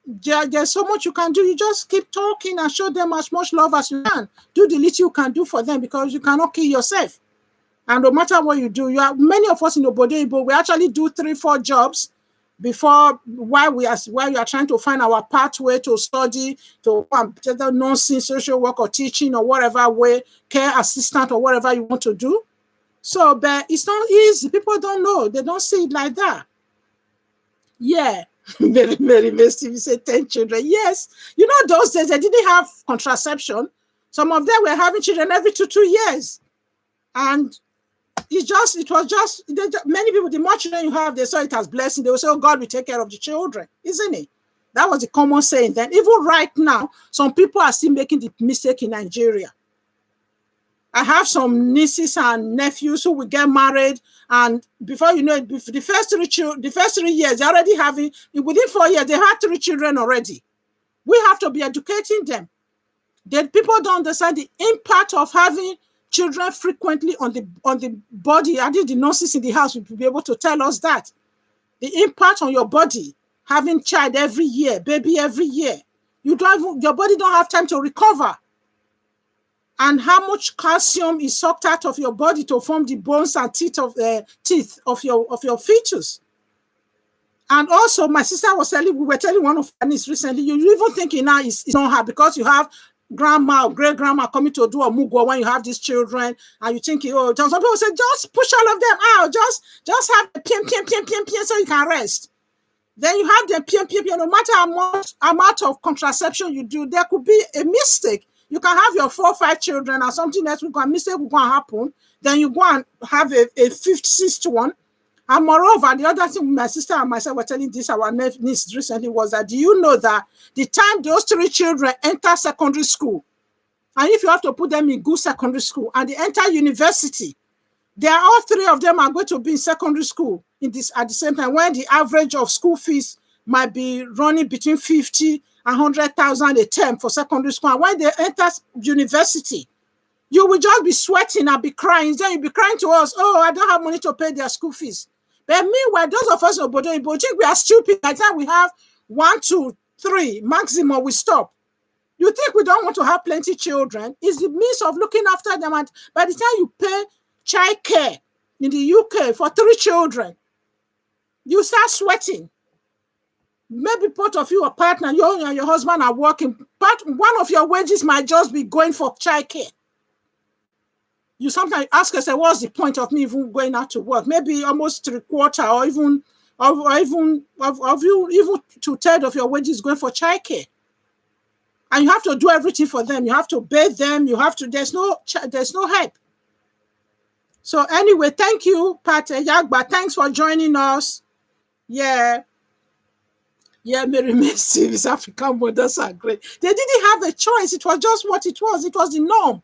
there's so much you can do. You just keep talking and show them as much love as you can. Do the little you can do for them, because you cannot kill yourself. And no matter what you do, many of us in Obodo Igbo, we actually do 3, 4 jobs before, while you are trying to find our pathway to study, to nursing, social work, or teaching, or whatever way, care assistant, or whatever you want to do. So, but it's not easy. People don't know. They don't see it like that. Yeah. Very, very mischievous. You say 10 children. Yes. You know, those days they didn't have contraception. Some of them were having children every 2 years. And many people, the more children you have, they saw it as blessing. They will say, oh, God will take care of the children, isn't it? That was the common saying then. Even right now, some people are still making the mistake in Nigeria. I have some nieces and nephews who will get married, and before you know it, the first 3 years, they're already having, within 4 years, they had 3 children already. We have to be educating them. People don't understand the impact of having children frequently on the body. I think the nurses in the house will be able to tell us that. The impact on your body, having child every year, baby every year. Your body don't have time to recover. And how much calcium is sucked out of your body to form the bones and teeth of your fetus. And also, my sister we were telling one of her nieces recently, you even thinking now it's not hard, because you have grandma or great grandma coming to do a mugo when you have these children, and you think, oh, some people say, just push all of them out, just have the PM, so you can rest. Then you have the PM, no matter how much amount of contraception you do, there could be a mistake. You can have your 4 or 5 children, and something else mistake will go and happen. Then you go and have a 5th, 6th one. And moreover, the other thing my sister and myself were telling our niece recently was that, do you know that the time those 3 children enter secondary school, and if you have to put them in good secondary school, and they enter university, all 3 of them are going to be in secondary school at the same time, when the average of school fees might be running between 50 and 100,000 a term for secondary school. And when they enter university, you will just be sweating and be crying. Then you'll be crying to us, oh, I don't have money to pay their school fees. But meanwhile, those of us in Obodo Igbo think we are stupid. By the time we have 1, 2, 3 maximum, we stop. You think we don't want to have plenty children? It's the means of looking after them. And by the time you pay child care in the UK for 3 children, you start sweating. Maybe both of you, a partner, you and your husband are working, but one of your wages might just be going for child care. You sometimes ask yourself, what's the point of me even going out to work? Maybe almost 3/4 or even or even of you, even 2/3 of your wages going for childcare. And you have to do everything for them. You have to bathe them. You have to, there's no help. So anyway, thank you, Pat Yagba. Thanks for joining us. Yeah. Yeah, Mary Macy's African mothers are great. They didn't have a choice. It was just what it was. It was the norm.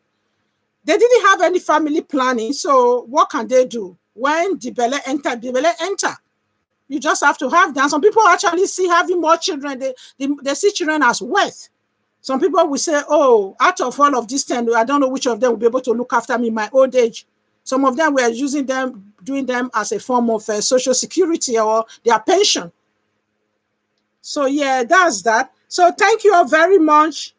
They didn't have any family planning. So what can they do? When the belly enter, you just have to have them. Some people actually see having more children. They see children as wealth. Some people will say, oh, out of all of these 10, I don't know which of them will be able to look after me in my old age. Some of them were using them, doing them as a form of social security or their pension. So yeah, that's that. So thank you all very much.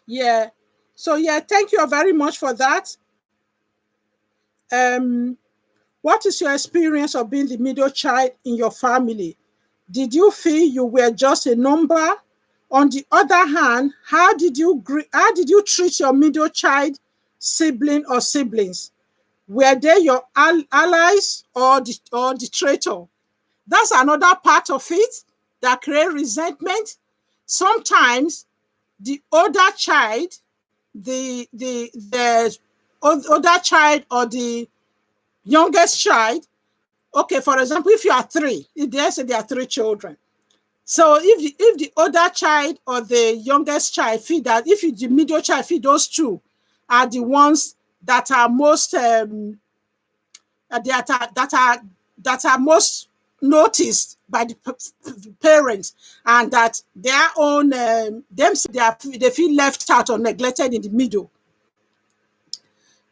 Yeah. So yeah, thank you all very much for that. What is your experience of being the middle child in your family? Did you feel you were just a number? On the other hand, how did you treat your middle child sibling or siblings? Were they your allies or the traitor? That's another part of it that creates resentment. Sometimes the older child, the older child or the youngest child, okay, for example, if you are three, if they say there are three children, so if the older child or the youngest child feel that, if the middle child feel those two are the ones that are most that are most noticed by the parents, and that their own they feel left out or neglected in the middle,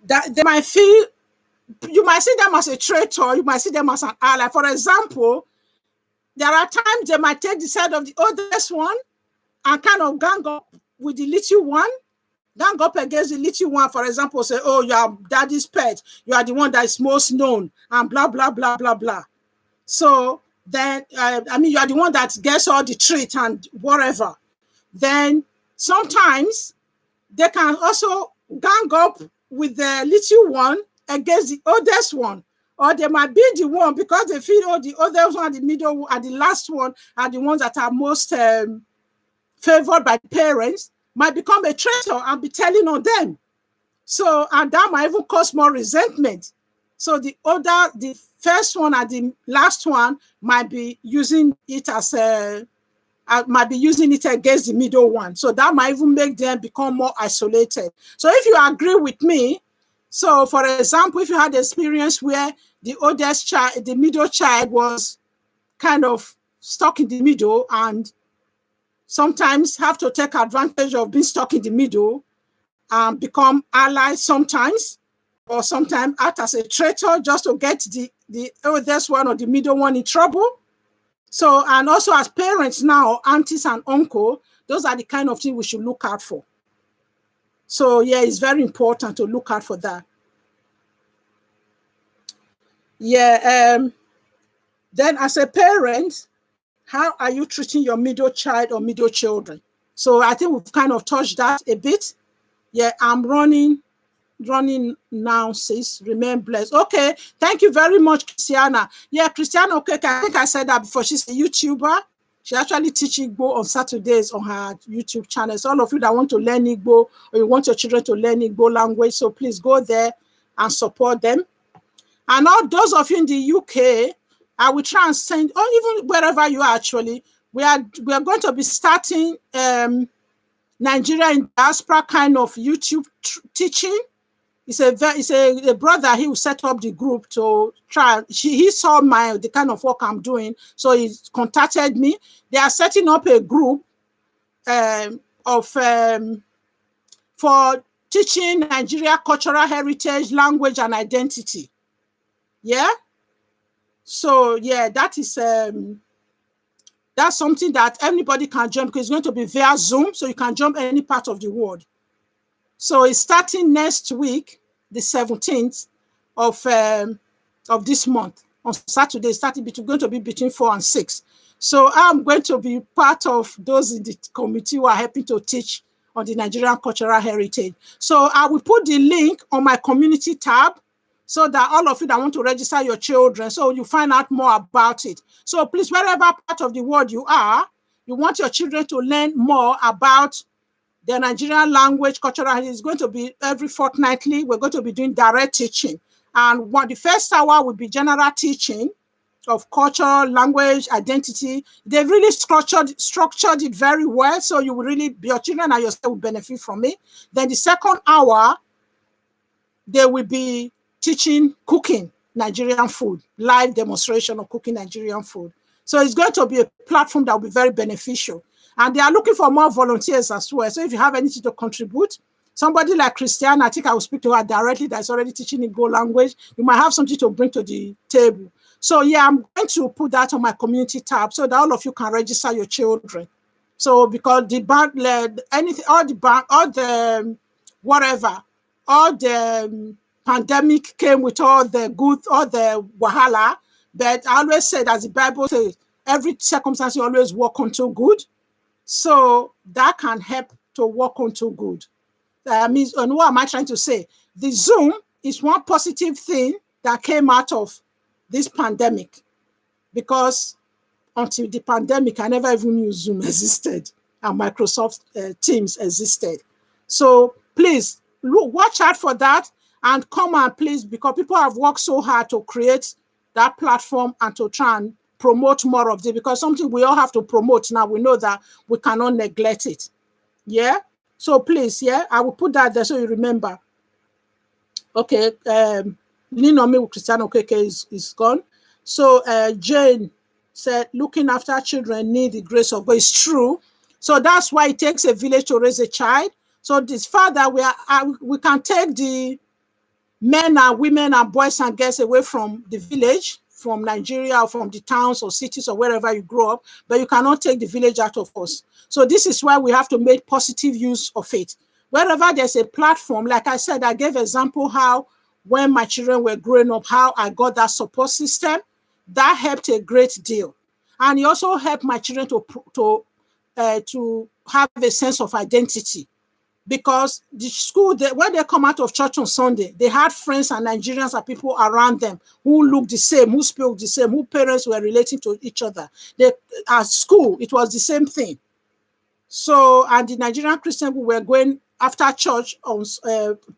that they might feel, you might see them as a traitor, you might see them as an ally. For example, there are times they might take the side of the oldest one and kind of gang up with the little one, gang up against the little one. For example, say, oh, you are daddy's pet, you are the one that is most known, and blah, blah, blah, blah, blah. So then, you are the one that gets all the treat and whatever. Then sometimes they can also gang up with the little one against the oldest one. Or they might be the one, because they feel, oh, the oldest one, the middle one, and the last one are the ones that are most favored by parents, might become a traitor and be telling on them. So, and that might even cause more resentment. So the first one and the last one might be using it as might be using it against the middle one. So that might even make them become more isolated. So if you agree with me, so for example, if you had experience where the oldest child, the middle child was kind of stuck in the middle and sometimes have to take advantage of being stuck in the middle and become allies sometimes, or sometimes act as a traitor just to get the oldest one or the middle one in trouble. So, and also as parents now, aunties and uncle, those are the kind of things we should look out for. So yeah, it's very important to look out for that. Yeah. Then as a parent, how are you treating your middle child or middle children? So I think we've kind of touched that a bit. Yeah, I'm running now, sis. Remain blessed. Okay, thank you very much, Christiana. Yeah, Christiana, okay, I think I said that before. She's a YouTuber. She actually teaches Igbo on Saturdays on her YouTube channel. So all of you that want to learn Igbo, or you want your children to learn Igbo language, so please go there and support them. And all those of you in the UK, I will try and send, or even wherever you are actually, we are going to be starting Nigeria in diaspora kind of YouTube teaching. It's a brother. He will set up the group to try. He saw the kind of work I'm doing, so he contacted me. They are setting up a group for teaching Nigeria cultural heritage, language, and identity. Yeah. So yeah, that is that's something that anybody can join, because it's going to be via Zoom, so you can jump any part of the world. So it's starting next week, the 17th of this month, on Saturday. Going to be between 4 and 6. So I'm going to be part of those in the committee who are helping to teach on the Nigerian cultural heritage. So I will put the link on my community tab so that all of you that want to register your children, so you find out more about it. So please, wherever part of the world you are, you want your children to learn more about the Nigerian language, cultural, is going to be every fortnightly. We're going to be doing direct teaching. And the first hour will be general teaching of culture, language, identity. They've really structured it very well. So you will really, your children and yourself will benefit from it. Then the second hour, they will be teaching cooking Nigerian food, live demonstration of cooking Nigerian food. So it's going to be a platform that will be very beneficial. And they are looking for more volunteers as well. So if you have anything to contribute, somebody like Christiane, I think I will speak to her directly, that's already teaching Igbo language. You might have something to bring to the table. So yeah, I'm going to put that on my community tab so that all of you can register your children. So because the bank, anything, all the whatever, all the pandemic came with all the good, all the wahala. But I always said, as the Bible says, every circumstance you always work onto good. So that can help to work onto good. And what am I trying to say? The Zoom is one positive thing that came out of this pandemic, because until the pandemic, I never even knew Zoom existed and Microsoft Teams existed. So please watch out for that and come and please, because people have worked so hard to create that platform and to try and promote more of it, because something we all have to promote now. We know that we cannot neglect it. Yeah. So please, yeah, I will put that there so you remember. Okay. Lean on me with Christiane Okeke is gone. So Jane said, looking after children need the grace of God. It's true. So that's why it takes a village to raise a child. So this father, we can take the men and women and boys and girls away from the village, from Nigeria or from the towns or cities or wherever you grow up, but you cannot take the village out of us. So this is why we have to make positive use of it. Wherever there's a platform, like I said, I gave example how when my children were growing up, how I got that support system. That helped a great deal. And it also helped my children to have a sense of identity. Because the school, when they come out of church on Sunday, they had friends and Nigerians and people around them who looked the same, who spoke the same, whose parents were relating to each other. At school, it was the same thing. So, and the Nigerian Christian who were going after church,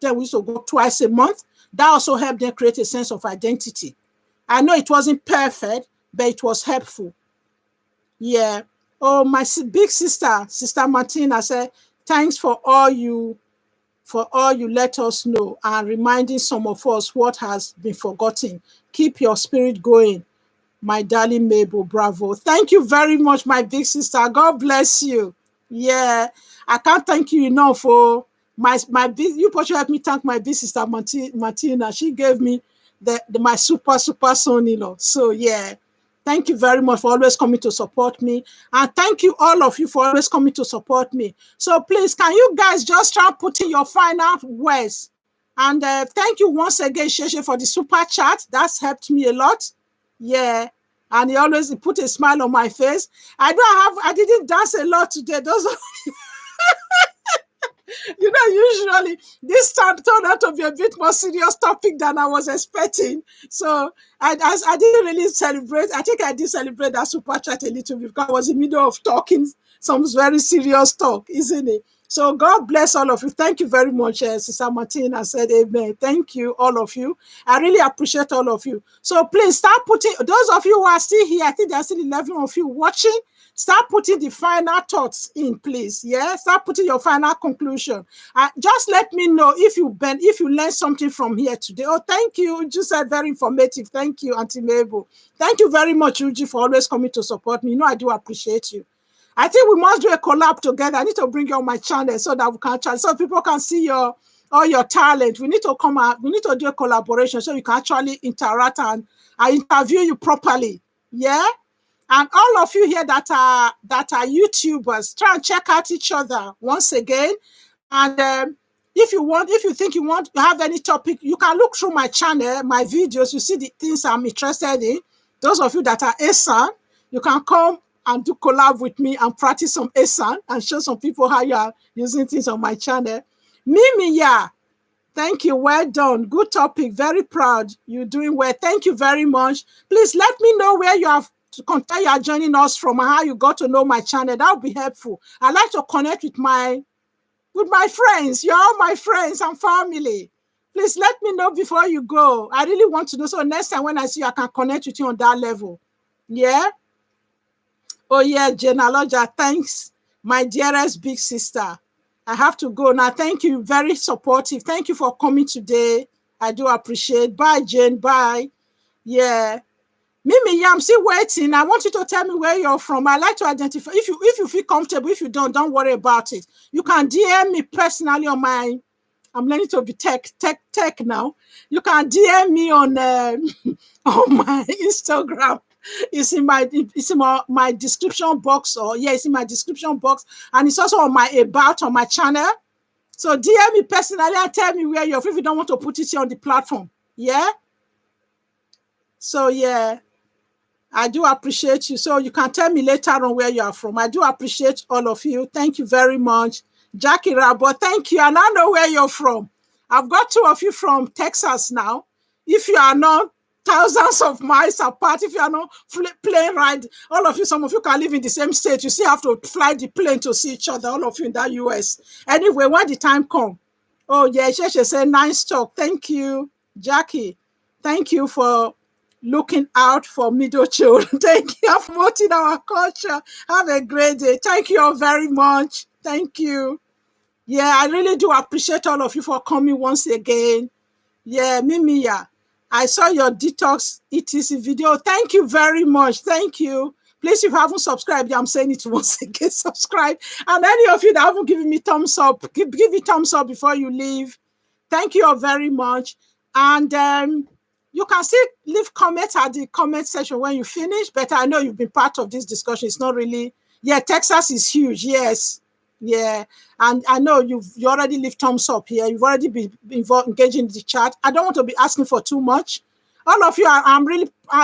then we used to go twice a month. That also helped them create a sense of identity. I know it wasn't perfect, but it was helpful. Yeah. Oh, my big sister, Sister Martina said, thanks for all you let us know and reminding some of us what has been forgotten. Keep your spirit going, my darling Mabel. Bravo. Thank you very much, my big sister. God bless you. Yeah, I can't thank you enough for my big. You should help me thank my big sister Martina. She gave me my super son-in-law. So yeah. Thank you very much for always coming to support me. And thank you, all of you, for always coming to support me. So please, can you guys just try putting your final words? And thank you once again, Sheshe, for the super chat. That's helped me a lot. Yeah. And he always put a smile on my face. I didn't dance a lot today. Those you know, usually this turned out to be a bit more serious topic than I was expecting. So I didn't really celebrate. I think I did celebrate that super chat a little bit because I was in the middle of talking some very serious talk, isn't it? So God bless all of you. Thank you very much, Sister Martina said amen. Thank you, all of you. I really appreciate all of you. So please start putting, those of you who are still here, I think there are still 11 of you watching, start putting the final thoughts in, please. Yeah, start putting your final conclusion. Just let me know if you learned something from here today. Oh, thank you. You just said very informative. Thank you, Auntie Mabel. Thank you very much, Uji, for always coming to support me. You know, I do appreciate you. I think we must do a collab together. I need to bring you on my channel so that we can chat, so people can see all your talent. We need to come out. We need to do a collaboration so you can actually interact and I interview you properly. Yeah. And all of you here that are YouTubers, try and check out each other once again. And if you think you want to have any topic, you can look through my channel, my videos. You see the things I'm interested in. Those of you that are ASAN, you can come and do collab with me and practice some ASAN and show some people how you are using things on my channel. Mimi, yeah. Thank you. Well done. Good topic. Very proud. You're doing well. Thank you very much. Please let me know where you have to contact you are joining us from and how you got to know my channel. That would be helpful. I like to connect with my friends. You're all my friends and family. Please let me know before you go. I really want to know. So next time when I see you, I can connect with you on that level. Yeah? Oh, yeah, Jenna Loja. Thanks, my dearest big sister. I have to go now. Thank you. Very supportive. Thank you for coming today. I do appreciate. Bye, Jane. Bye. Yeah. Mimi, yeah, I'm still waiting. I want you to tell me where you're from. I like to identify. If you feel comfortable, if you don't worry about it. You can DM me personally on my, I'm learning to be tech now. You can DM me on on my Instagram. It's in my description box, or yeah, it's in my description box, and it's also on my about on my channel. So DM me personally and tell me where you're from if you don't want to put it here on the platform. Yeah. So yeah. I do appreciate you. So you can tell me later on where you are from. I do appreciate all of you. Thank you very much. Jackie Rabo, thank you. And I know where you're from. I've got 2 of you from Texas now. If you are not thousands of miles apart, if you are not plane ride, all of you, some of you can live in the same state. You still have to fly the plane to see each other, all of you in that US. Anyway, when the time comes. Oh, yeah, she said, nice talk. Thank you, Jackie. Thank you for looking out for middle children. Thank you for promoting our culture. Have a great day. Thank you all very much. Thank you. Yeah, I really do appreciate all of you for coming once again. Yeah, Mimi, yeah. I saw your detox ETC video. Thank you very much. Thank you. Please, if you haven't subscribed, I'm saying it once again, subscribe. And any of you that haven't given me thumbs up, give me thumbs up before you leave. Thank you all very much. And you can still leave comments at the comment section when you finish, but I know you've been part of this discussion. It's not really, yeah, Texas is huge, yes. Yeah, and I know you already leave thumbs up here. You've already been involved, engaging in the chat. I don't want to be asking for too much. All of you, I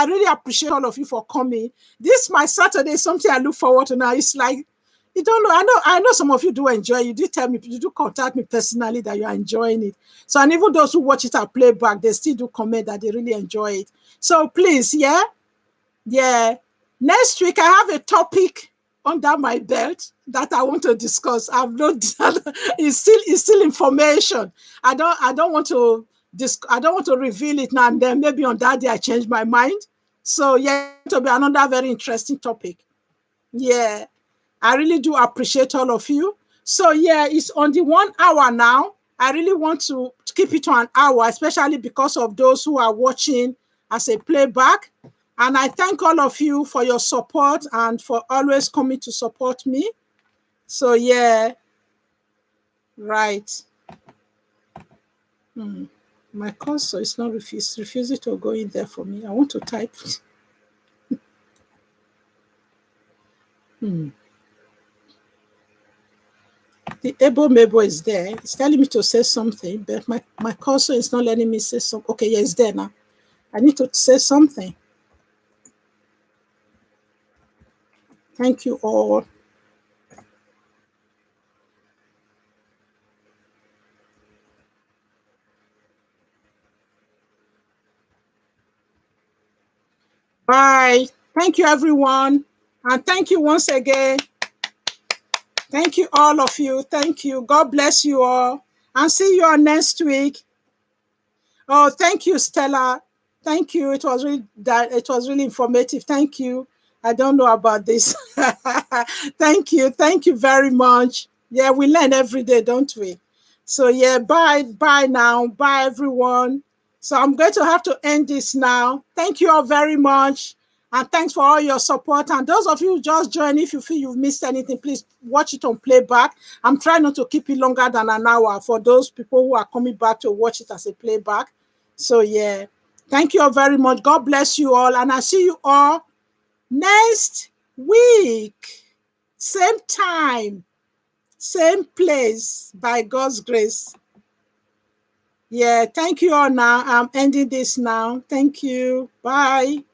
really appreciate all of you for coming. This my Saturday is something I look forward to now. It's like, you don't know. I know some of you do enjoy. You did tell me, you do contact me personally that you are enjoying it. So, and even those who watch it at playback, they still do comment that they really enjoy it. So please, yeah. Next week I have a topic under my belt that I want to discuss. I've not. It's still information. I don't want to reveal it now and then. Maybe on that day I change my mind. So yeah, it'll be another very interesting topic. Yeah. I really do appreciate all of you. So yeah, it's on the 1 hour now. I really want to keep it to an hour, especially because of those who are watching as a playback. And I thank all of you for your support and for always coming to support me. So yeah, right. My cursor is not refusing to go in there for me. I want to type. The Able Mabel is there. It's telling me to say something, but my cursor is not letting me say something. Okay, yeah, it's there now. I need to say something. Thank you all. Bye. Thank you, everyone. And thank you once again. Thank you, all of you. Thank you. God bless you all. And see you all next week. Oh, thank you, Stella. Thank you. It was really informative. Thank you. I don't know about this. Thank you. Thank you very much. Yeah, we learn every day, don't we? So yeah, bye now. Bye, everyone. So I'm going to have to end this now. Thank you all very much. And thanks for all your support. And those of you who just joined, if you feel you've missed anything, please watch it on playback. I'm trying not to keep it longer than an hour for those people who are coming back to watch it as a playback. So yeah, thank you all very much. God bless you all. And I'll see you all next week. Same time, same place, by God's grace. Yeah, thank you all now. I'm ending this now. Thank you. Bye.